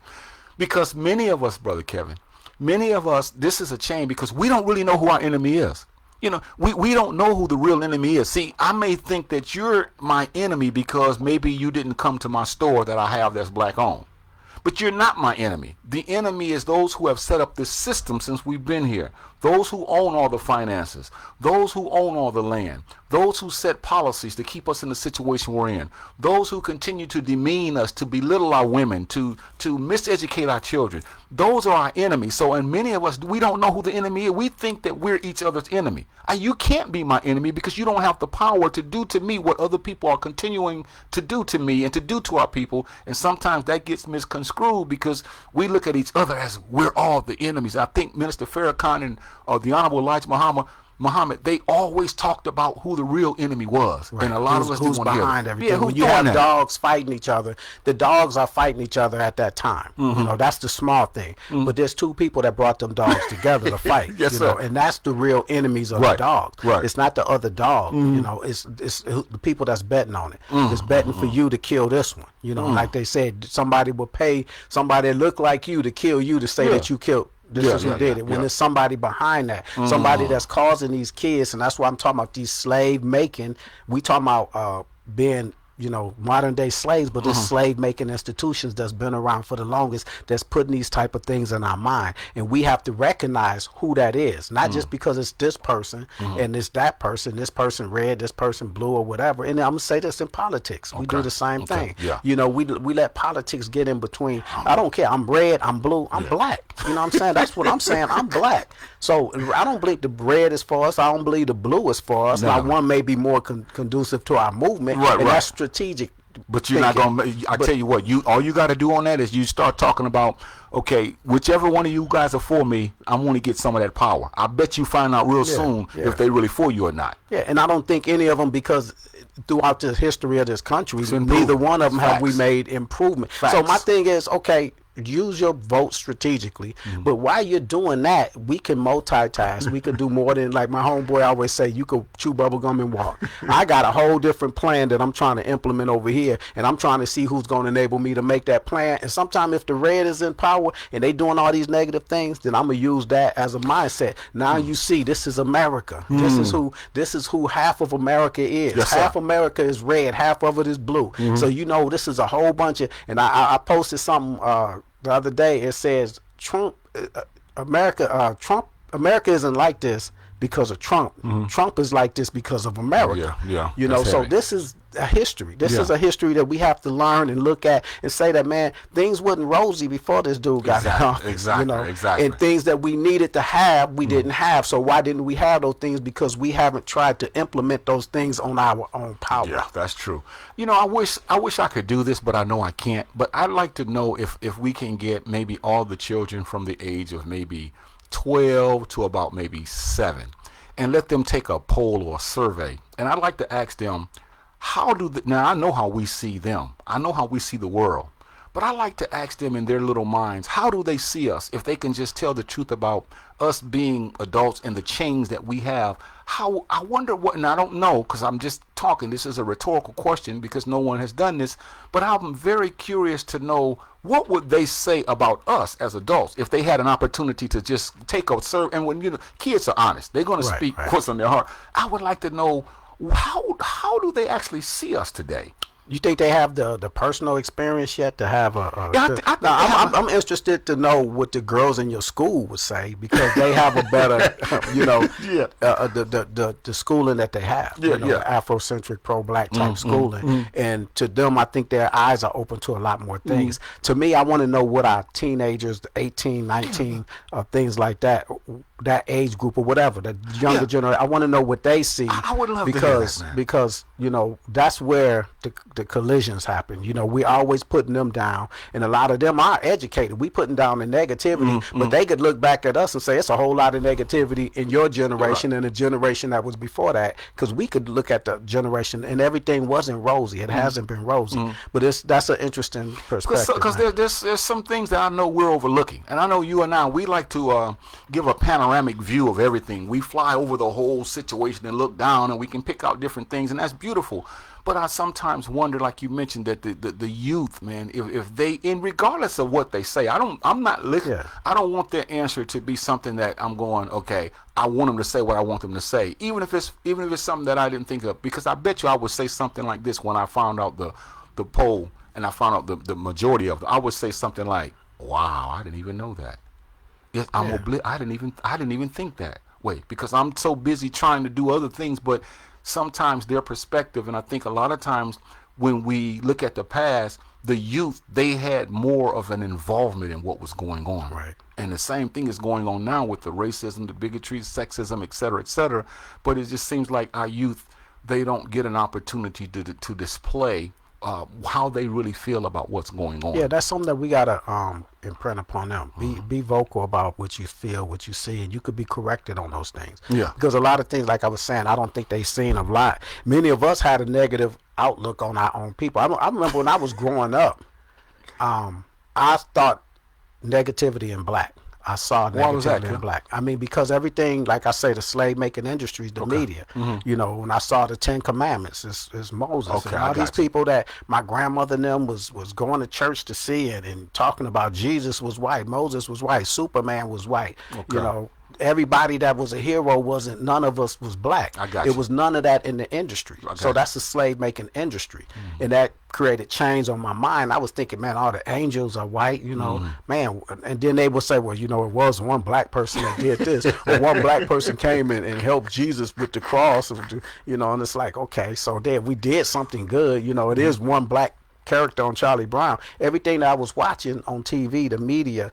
Because many of us, Brother Kevin, this is a chain because we don't really know who our enemy is. You know, we don't know who the real enemy is. See, I may think that you're my enemy because maybe you didn't come to my store that I have that's black owned. But you're not my enemy. The enemy is those who have set up this system since we've been here. Those who own all the finances. Those who own all the land. Those who set policies to keep us in the situation we're in. Those who continue to demean us, to belittle our women, to miseducate our children. Those are our enemies. So, and many of us, we don't know who the enemy is. We think that we're each other's enemy. You can't be my enemy because you don't have the power to do to me what other people are continuing to do to me and to do to our people. And sometimes that gets misconstrued because we look at each other as we're all the enemies. I think Minister Farrakhan and the Honorable Elijah Muhammad, they always talked about who the real enemy was. Right. And a lot of us who's didn't want to behind hear everything. Yeah, when you have dogs fighting each other, the dogs are fighting each other at that time. You know, that's the small thing. But there's two people that brought them dogs together to fight. Yes, you sir. know, and that's the real enemies of the dogs. Right. It's not the other dog. You know, it's the people that's betting on it. It's betting for you to kill this one. You know, like they said, somebody will pay somebody that look like you to kill you to say that you killed. This is who did it. When there's somebody behind that, somebody that's causing these kids, and that's why I'm talking about these slave making. We talking about being, you know, modern day slaves, but this slave making institutions that's been around for the longest, that's putting these type of things in our mind, and we have to recognize who that is, not just because it's this person and it's that person, this person red, this person blue, or whatever. And I'm gonna say this in politics, we do the same thing. You know, we let politics get in between. I don't care. I'm red. I'm blue. I'm black. You know what I'm saying? That's what I'm saying. I'm black. So I don't believe the red is for us. I don't believe the blue is for us. Now one may be more conducive to our movement, and that's strategic. But you're not gonna. I tell you what, all you got to do on that is you start talking about, okay, whichever one of you guys are for me, I want to get some of that power. I bet you find out real soon if they really for you or not. Yeah, and I don't think any of them, because throughout the history of this country, neither one of them have we made improvement. So my thing is, okay, use your vote strategically, but while you're doing that, we can multitask. We can do more than, like my homeboy always say, you could chew bubble gum and walk. I got a whole different plan that I'm trying to implement over here, and I'm trying to see who's going to enable me to make that plan. And sometimes if the red is in power and they doing all these negative things, then I'm gonna use that as a mindset. Now you see, this is America. This is who half of America is. Yes, half America is red, half of it is blue. So you know, this is a whole bunch of, and I posted something the other day. It says America isn't like this because of Trump. Trump is like this because of America. You know, so this is a history. This is a history that we have to learn and look at and say that, man, things wasn't rosy before this dude got in office. You know? And things that we needed to have, we didn't have. So why didn't we have those things? Because we haven't tried to implement those things on our own power. Yeah, that's true. You know, I wish I could do this, but I know I can't. But I'd like to know if we can get maybe all the children from the age of maybe 12 to about maybe 7 and let them take a poll or a survey. And I'd like to ask them, now I know how we see them. I know how we see the world. But I like to ask them in their little minds, how do they see us? If they can just tell the truth about us being adults and the change that we have, I wonder what, and I don't know because I'm just talking, this is a rhetorical question because no one has done this, but I'm very curious to know what would they say about us as adults if they had an opportunity to just take a survey. And when, you know, kids are honest, they're going to speak what's on their heart. I would like to know, how do they actually see us today? You think they have the personal experience yet to have I'm interested to know what the girls in your school would say, because they have a better, you know, the schooling that they have, Afrocentric, pro-black type schooling. And to them, I think their eyes are open to a lot more things. To me, I want to know what our teenagers, 18, 19, things like that, that age group or whatever, the younger generation. I want to know what they see. I would love because, to hear that, man. Because, you know, that's where the collisions happen. You know, we always putting them down, and a lot of them are educated. We putting down the negativity, but they could look back at us and say it's a whole lot of negativity in your generation and the generation that was before that, because we could look at the generation and everything wasn't rosy. It hasn't been rosy, but that's an interesting perspective. Because there's some things that I know we're overlooking, and I know you and I, we like to give a panoramic view of everything. We fly over the whole situation and look down, and we can pick out different things, and that's beautiful. But I sometimes wonder, like you mentioned, that the youth, man, if they, in regardless of what they say, I'm not listening. Yeah. I don't want their answer to be something that I'm going, okay, I want them to say what I want them to say, even if it's something that I didn't think of, because I bet you I would say something like this when I found out the poll and I found out the majority of them. I would say something like, wow, I didn't even know that. Yes, I didn't even think that way, because I'm so busy trying to do other things. But sometimes their perspective, and I think a lot of times when we look at the past, the youth, they had more of an involvement in what was going on. Right. And the same thing is going on now with the racism, the bigotry, sexism, et cetera, et cetera. But it just seems like our youth, they don't get an opportunity to display how they really feel about what's going on. Yeah, that's something that we gotta imprint upon them. Be vocal about what you feel, what you see, and you could be corrected on those things. Yeah. Because a lot of things, like I was saying, I don't think they've seen a lot. Many of us had a negative outlook on our own people. I remember when I was growing up, I thought negativity in black. I saw negativity in black. I mean, because everything, like I say, the slave making industries, the media. You know, when I saw the 10 Commandments, it's Moses and all these people that my grandmother and them was going to church to see it and talking about Jesus was white, Moses was white, Superman was white. You know, everybody that was a hero wasn't. None of us was black. It was none of that in the industry. So that's the slave making industry, and that created change on my mind. I was thinking, man, all the angels are white, you know, man. And then they would say, well, you know, it was one black person that did this, or one black person came in and helped Jesus with the cross, you know. And it's like, okay, so there we did something good, you know. It is one black character on Charlie Brown. Everything that I was watching on TV, the media,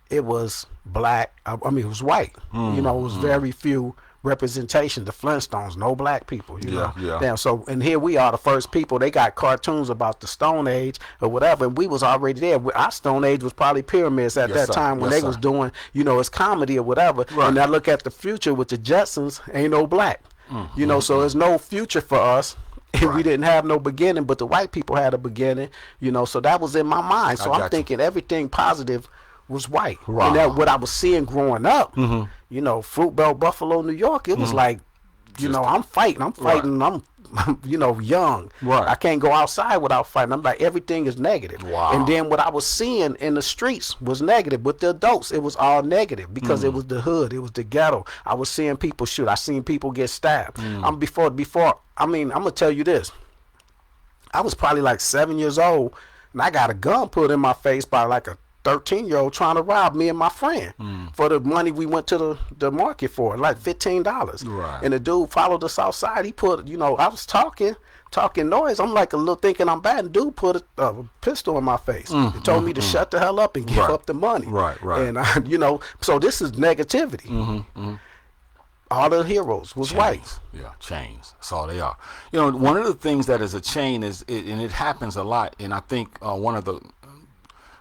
it was black. I mean, it was white. You know, it was very few representation. The Flintstones, no black people. You know, damn. So, and here we are, the first people. They got cartoons about the Stone Age or whatever, and we was already there. Our Stone Age was probably pyramids at that time when they was doing, you know, it's comedy or whatever. And I look at the future with the Jetsons, ain't no black. You know, so there's no future for us. We didn't have no beginning, but the white people had a beginning. You know, so that was in my mind. So I'm thinking everything positive was white. And that what I was seeing growing up, you know, Fruit Belt, Buffalo, New York, it was like, you know, I'm fighting, I'm you know, young. I can't go outside without fighting. I'm like, everything is negative. And then what I was seeing in the streets was negative. With the adults, it was all negative because it was the hood, it was the ghetto. I was seeing people shoot. I seen people get stabbed. Before, I mean, I'm gonna tell you this. I was probably like 7 years old, and I got a gun put in my face by like a 13-year-old trying to rob me and my friend for the money we went to the market for, like $15. And the dude followed us outside. He put, you know, I was talking noise. I'm like a little thinking I'm bad, and dude put a pistol in my face. He told me to shut the hell up and give up the money. And you know, so this is negativity. All the heroes was white. Yeah, chains. That's all they are. You know, one of the things that is a chain is, and it happens a lot, and I think one of the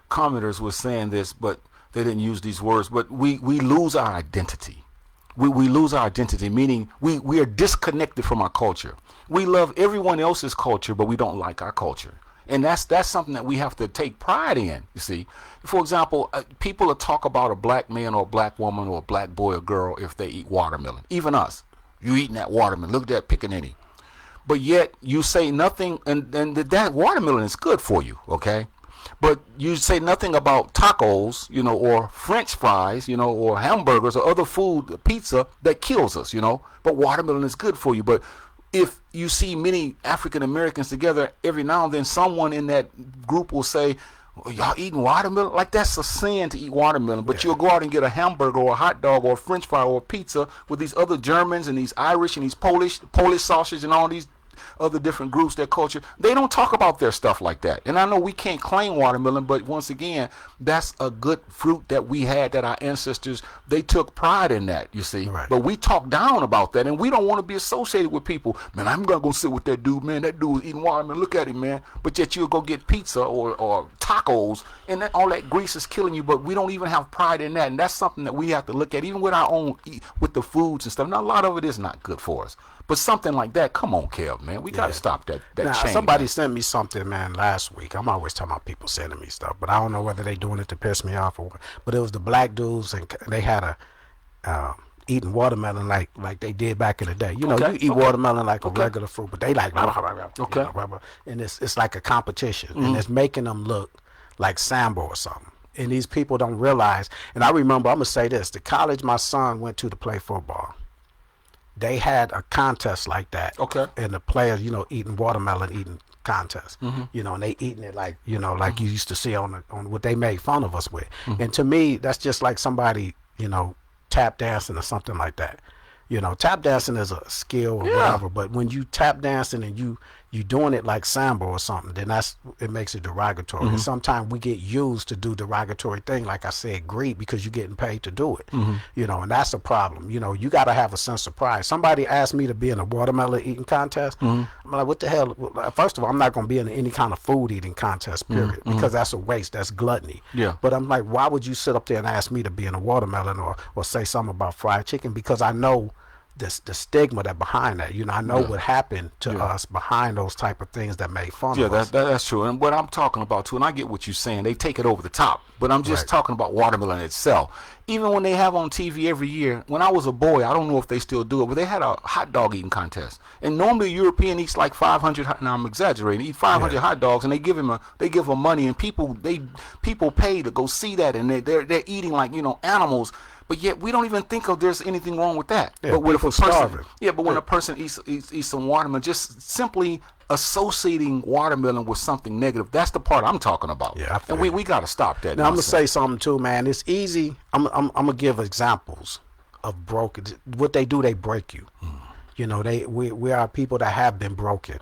commenters was saying this, but they didn't use these words, but we lose our identity. We lose our identity, meaning we are disconnected from our culture. We love everyone else's culture, but we don't like our culture. And that's something that we have to take pride in, you see. For example, people will talk about a black man or a black woman or a black boy or girl if they eat watermelon. Even us. You eating that watermelon. Look at that pickaninny. But yet you say nothing, and that watermelon is good for you, okay? But you say nothing about tacos, you know, or French fries, you know, or hamburgers or other food, pizza that kills us, you know. But watermelon is good for you. But if you see many African Americans together, every now and then someone in that group will say, oh, y'all eating watermelon? Like, that's a sin to eat watermelon. But you'll go out and get a hamburger or a hot dog or a French fry or a pizza with these other Germans and these Irish and these Polish sausage and all these other different groups, their culture, they don't talk about their stuff like that. And I know we can't claim watermelon, but once again, that's a good fruit that we had, that our ancestors, they took pride in that, you see. Right. But we talk down about that, and we don't want to be associated with people. Man, I'm going to go sit with that dude, man. That dude eating watermelon. Look at him, man. But yet you'll go get pizza or tacos, and all that grease is killing you, but we don't even have pride in that. And that's something that we have to look at, even with our own, with the foods and stuff. Now, a lot of it is not good for us. But something like that, come on, Kev, man. We got to stop that now, change. Somebody sent me something, man, last week. I'm always talking about people sending me stuff, but I don't know whether they doing it to piss me off or what. But it was the black dudes, and they had eating watermelon like they did back in the day. You know, you eat watermelon like a regular fruit, but they like, and it's like a competition, and it's making them look like Sambo or something. And these people don't realize, and I remember, I'm going to say this, the college my son went to play football, they had a contest like that. Okay. And the players, you know, eating watermelon, eating contest. You know, and they eating it like, you know, like you used to see on what they made fun of us with. And to me, that's just like somebody, you know, tap dancing or something like that. You know, tap dancing is a skill or whatever, but when you tap dancing and you doing it like Sambo or something, then it makes it derogatory. And sometimes we get used to do derogatory thing, like I said, greed, because you're getting paid to do it. You know, and that's a problem. You know, you got to have a sense of pride. Somebody asked me to be in a watermelon eating contest. I'm like, what the hell? First of all, I'm not going to be in any kind of food eating contest, period, because that's a waste. That's gluttony. Yeah. But I'm like, why would you sit up there and ask me to be in a watermelon or say something about fried chicken? Because I know the stigma that behind that. You know, I know what happened to us behind those type of things that made fun of us. That's true. And what I'm talking about too, and I get what you're saying, they take it over the top, but I'm just talking about watermelon itself. Even when they have on TV every year, when I was a boy, I don't know if they still do it, but they had a hot dog eating contest. And normally a European eats like 500, now I'm exaggerating, eat 500 hot dogs, and they give them money, and people pay to go see that, and they're eating like, you know, animals. But yet we don't even think of there's anything wrong with that. Yeah, but when when a person eats some watermelon, just simply associating watermelon with something negative, that's the part I'm talking about. Yeah, and we got to stop that. Now I'm gonna say something too, man. It's easy. I'm gonna give examples of broken. What they do, they break you. You know, we are people that have been broken,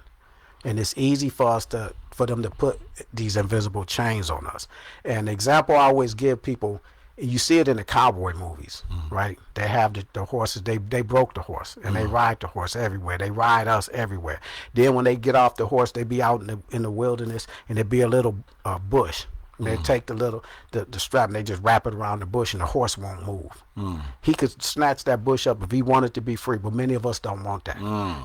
and it's easy for them to put these invisible chains on us. And the example I always give people. You see it in the cowboy movies, right? They have the horses. They broke the horse, and they ride the horse everywhere. They ride us everywhere. Then when they get off the horse, they be out in the wilderness, and there be a little bush. And they take the strap, and they just wrap it around the bush, and the horse won't move. He could snatch that bush up if he wanted to be free, but many of us don't want that.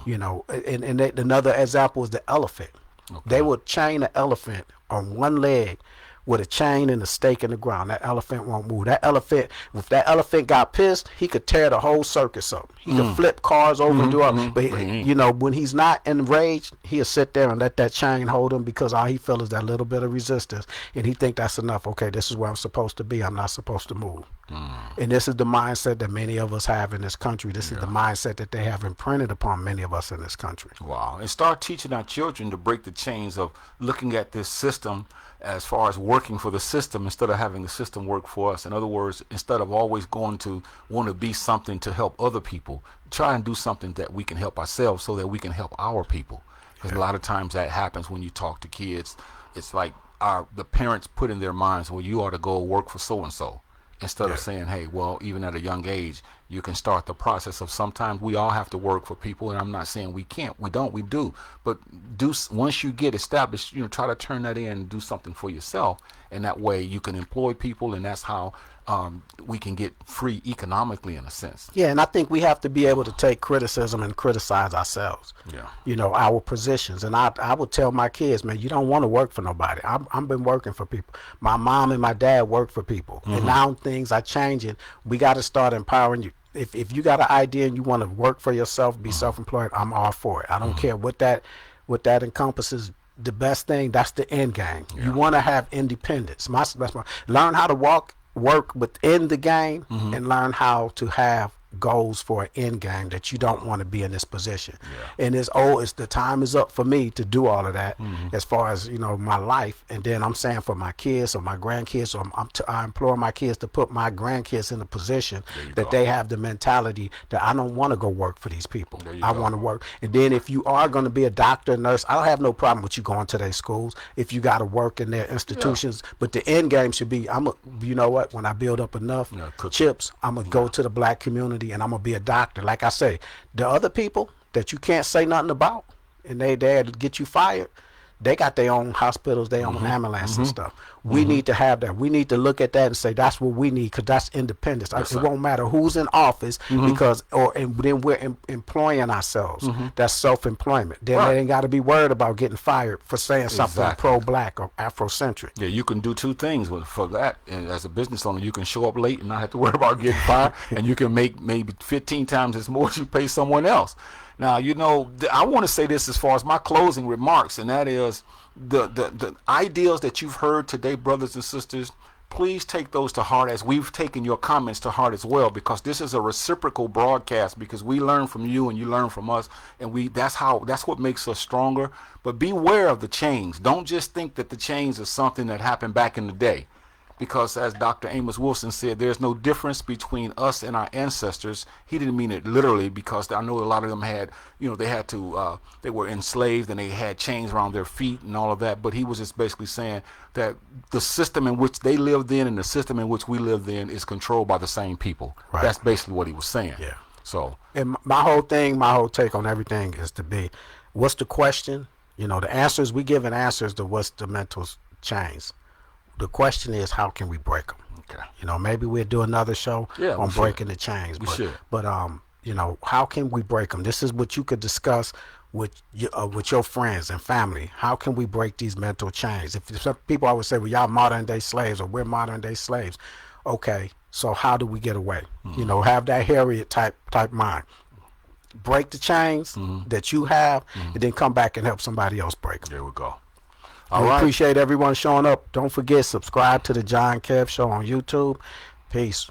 You know, and another example is the elephant. Okay. They would chain an elephant on one leg with a chain and a stake in the ground. That elephant won't move. If that elephant got pissed, he could tear the whole circus up. He could flip cars over and do it. But you know, when he's not enraged, he'll sit there and let that chain hold him, because all he feels is that little bit of resistance, and he think that's enough. Okay, this is where I'm supposed to be. I'm not supposed to move. And this is the mindset that many of us have in this country. This is the mindset that they have imprinted upon many of us in this country. Wow. And start teaching our children to break the chains of looking at this system as far as working for the system instead of having the system work for us. In other words, instead of always going to want to be something to help other people, try and do something that we can help ourselves so that we can help our people. Because a lot of times that happens when you talk to kids. It's like the parents put in their minds, well, you ought to go work for so-and-so. Instead of saying, hey, well, even at a young age, you can start the process of sometimes we all have to work for people. And I'm not saying we can't. We don't. We do. But once you get established, you know, try to turn that in and do something for yourself. And that way you can employ people. And that's how we can get free economically, in a sense. Yeah, and I think we have to be able to take criticism and criticize ourselves. Yeah. You know, our positions. And I would tell my kids, man, you don't want to work for nobody. I've been working for people. My mom and my dad worked for people. And now things are changing. We got to start empowering you. If you got an idea and you want to work for yourself, be self-employed, I'm all for it. I don't care what that encompasses. The best thing, that's the end game. Yeah. You want to have independence. Learn how to work within the game and learn how to have goals for an end game that you don't want to be in this position. And it's the time is up for me to do all of that as far as, you know, my life. And then I'm saying for my kids or my grandkids, or I implore my kids to put my grandkids in a position that they have the mentality that I don't want to go work for these people. I want to work. And then if you are going to be a doctor, nurse, I don't have no problem with you going to their schools if you got to work in their institutions. But the end game should be, you know what, when I build up enough chips, I'm going to go to the black community and I'm going to be a doctor. Like I say, the other people that you can't say nothing about and they there to get you fired, they got their own hospitals, their own ambulance and stuff. We need to have that. We need to look at that and say that's what we need, because that's independence. It won't matter who's in office because, and then we're employing ourselves. That's self-employment. Then they ain't got to be worried about getting fired for saying something pro-black or Afrocentric. Yeah, you can do two things for that. And as a business owner, you can show up late and not have to worry about getting fired, and you can make maybe 15 times as more as you pay someone else. Now, you know, I want to say this as far as my closing remarks, and that is the ideals that you've heard today, brothers and sisters. Please take those to heart, as we've taken your comments to heart as well, because this is a reciprocal broadcast, because we learn from you and you learn from us, and that's what makes us stronger. But beware of the change. Don't just think that the change is something that happened back in the day. Because as Dr. Amos Wilson said, there's no difference between us and our ancestors. He didn't mean it literally, because I know a lot of them had, you know, they were enslaved and they had chains around their feet and all of that. But he was just basically saying that the system in which they lived in and the system in which we lived in is controlled by the same people. Right. That's basically what he was saying. Yeah. So, and my whole take on everything is to be, what's the question? You know, the answers, we giving answers to what's the mental change. The question is, how can we break them? Okay. You know, maybe we'll do another show on breaking the chains. But you know, how can we break them? This is what you could discuss with your friends and family. How can we break these mental chains? If some people always say, well, y'all modern day slaves, or we're modern day slaves. Okay, so how do we get away? You know, have that Harriet type mind. Break the chains that you have, and then come back and help somebody else break them. There we go. I appreciate everyone showing up. Don't forget, subscribe to the Jah Kev Show on YouTube. Peace.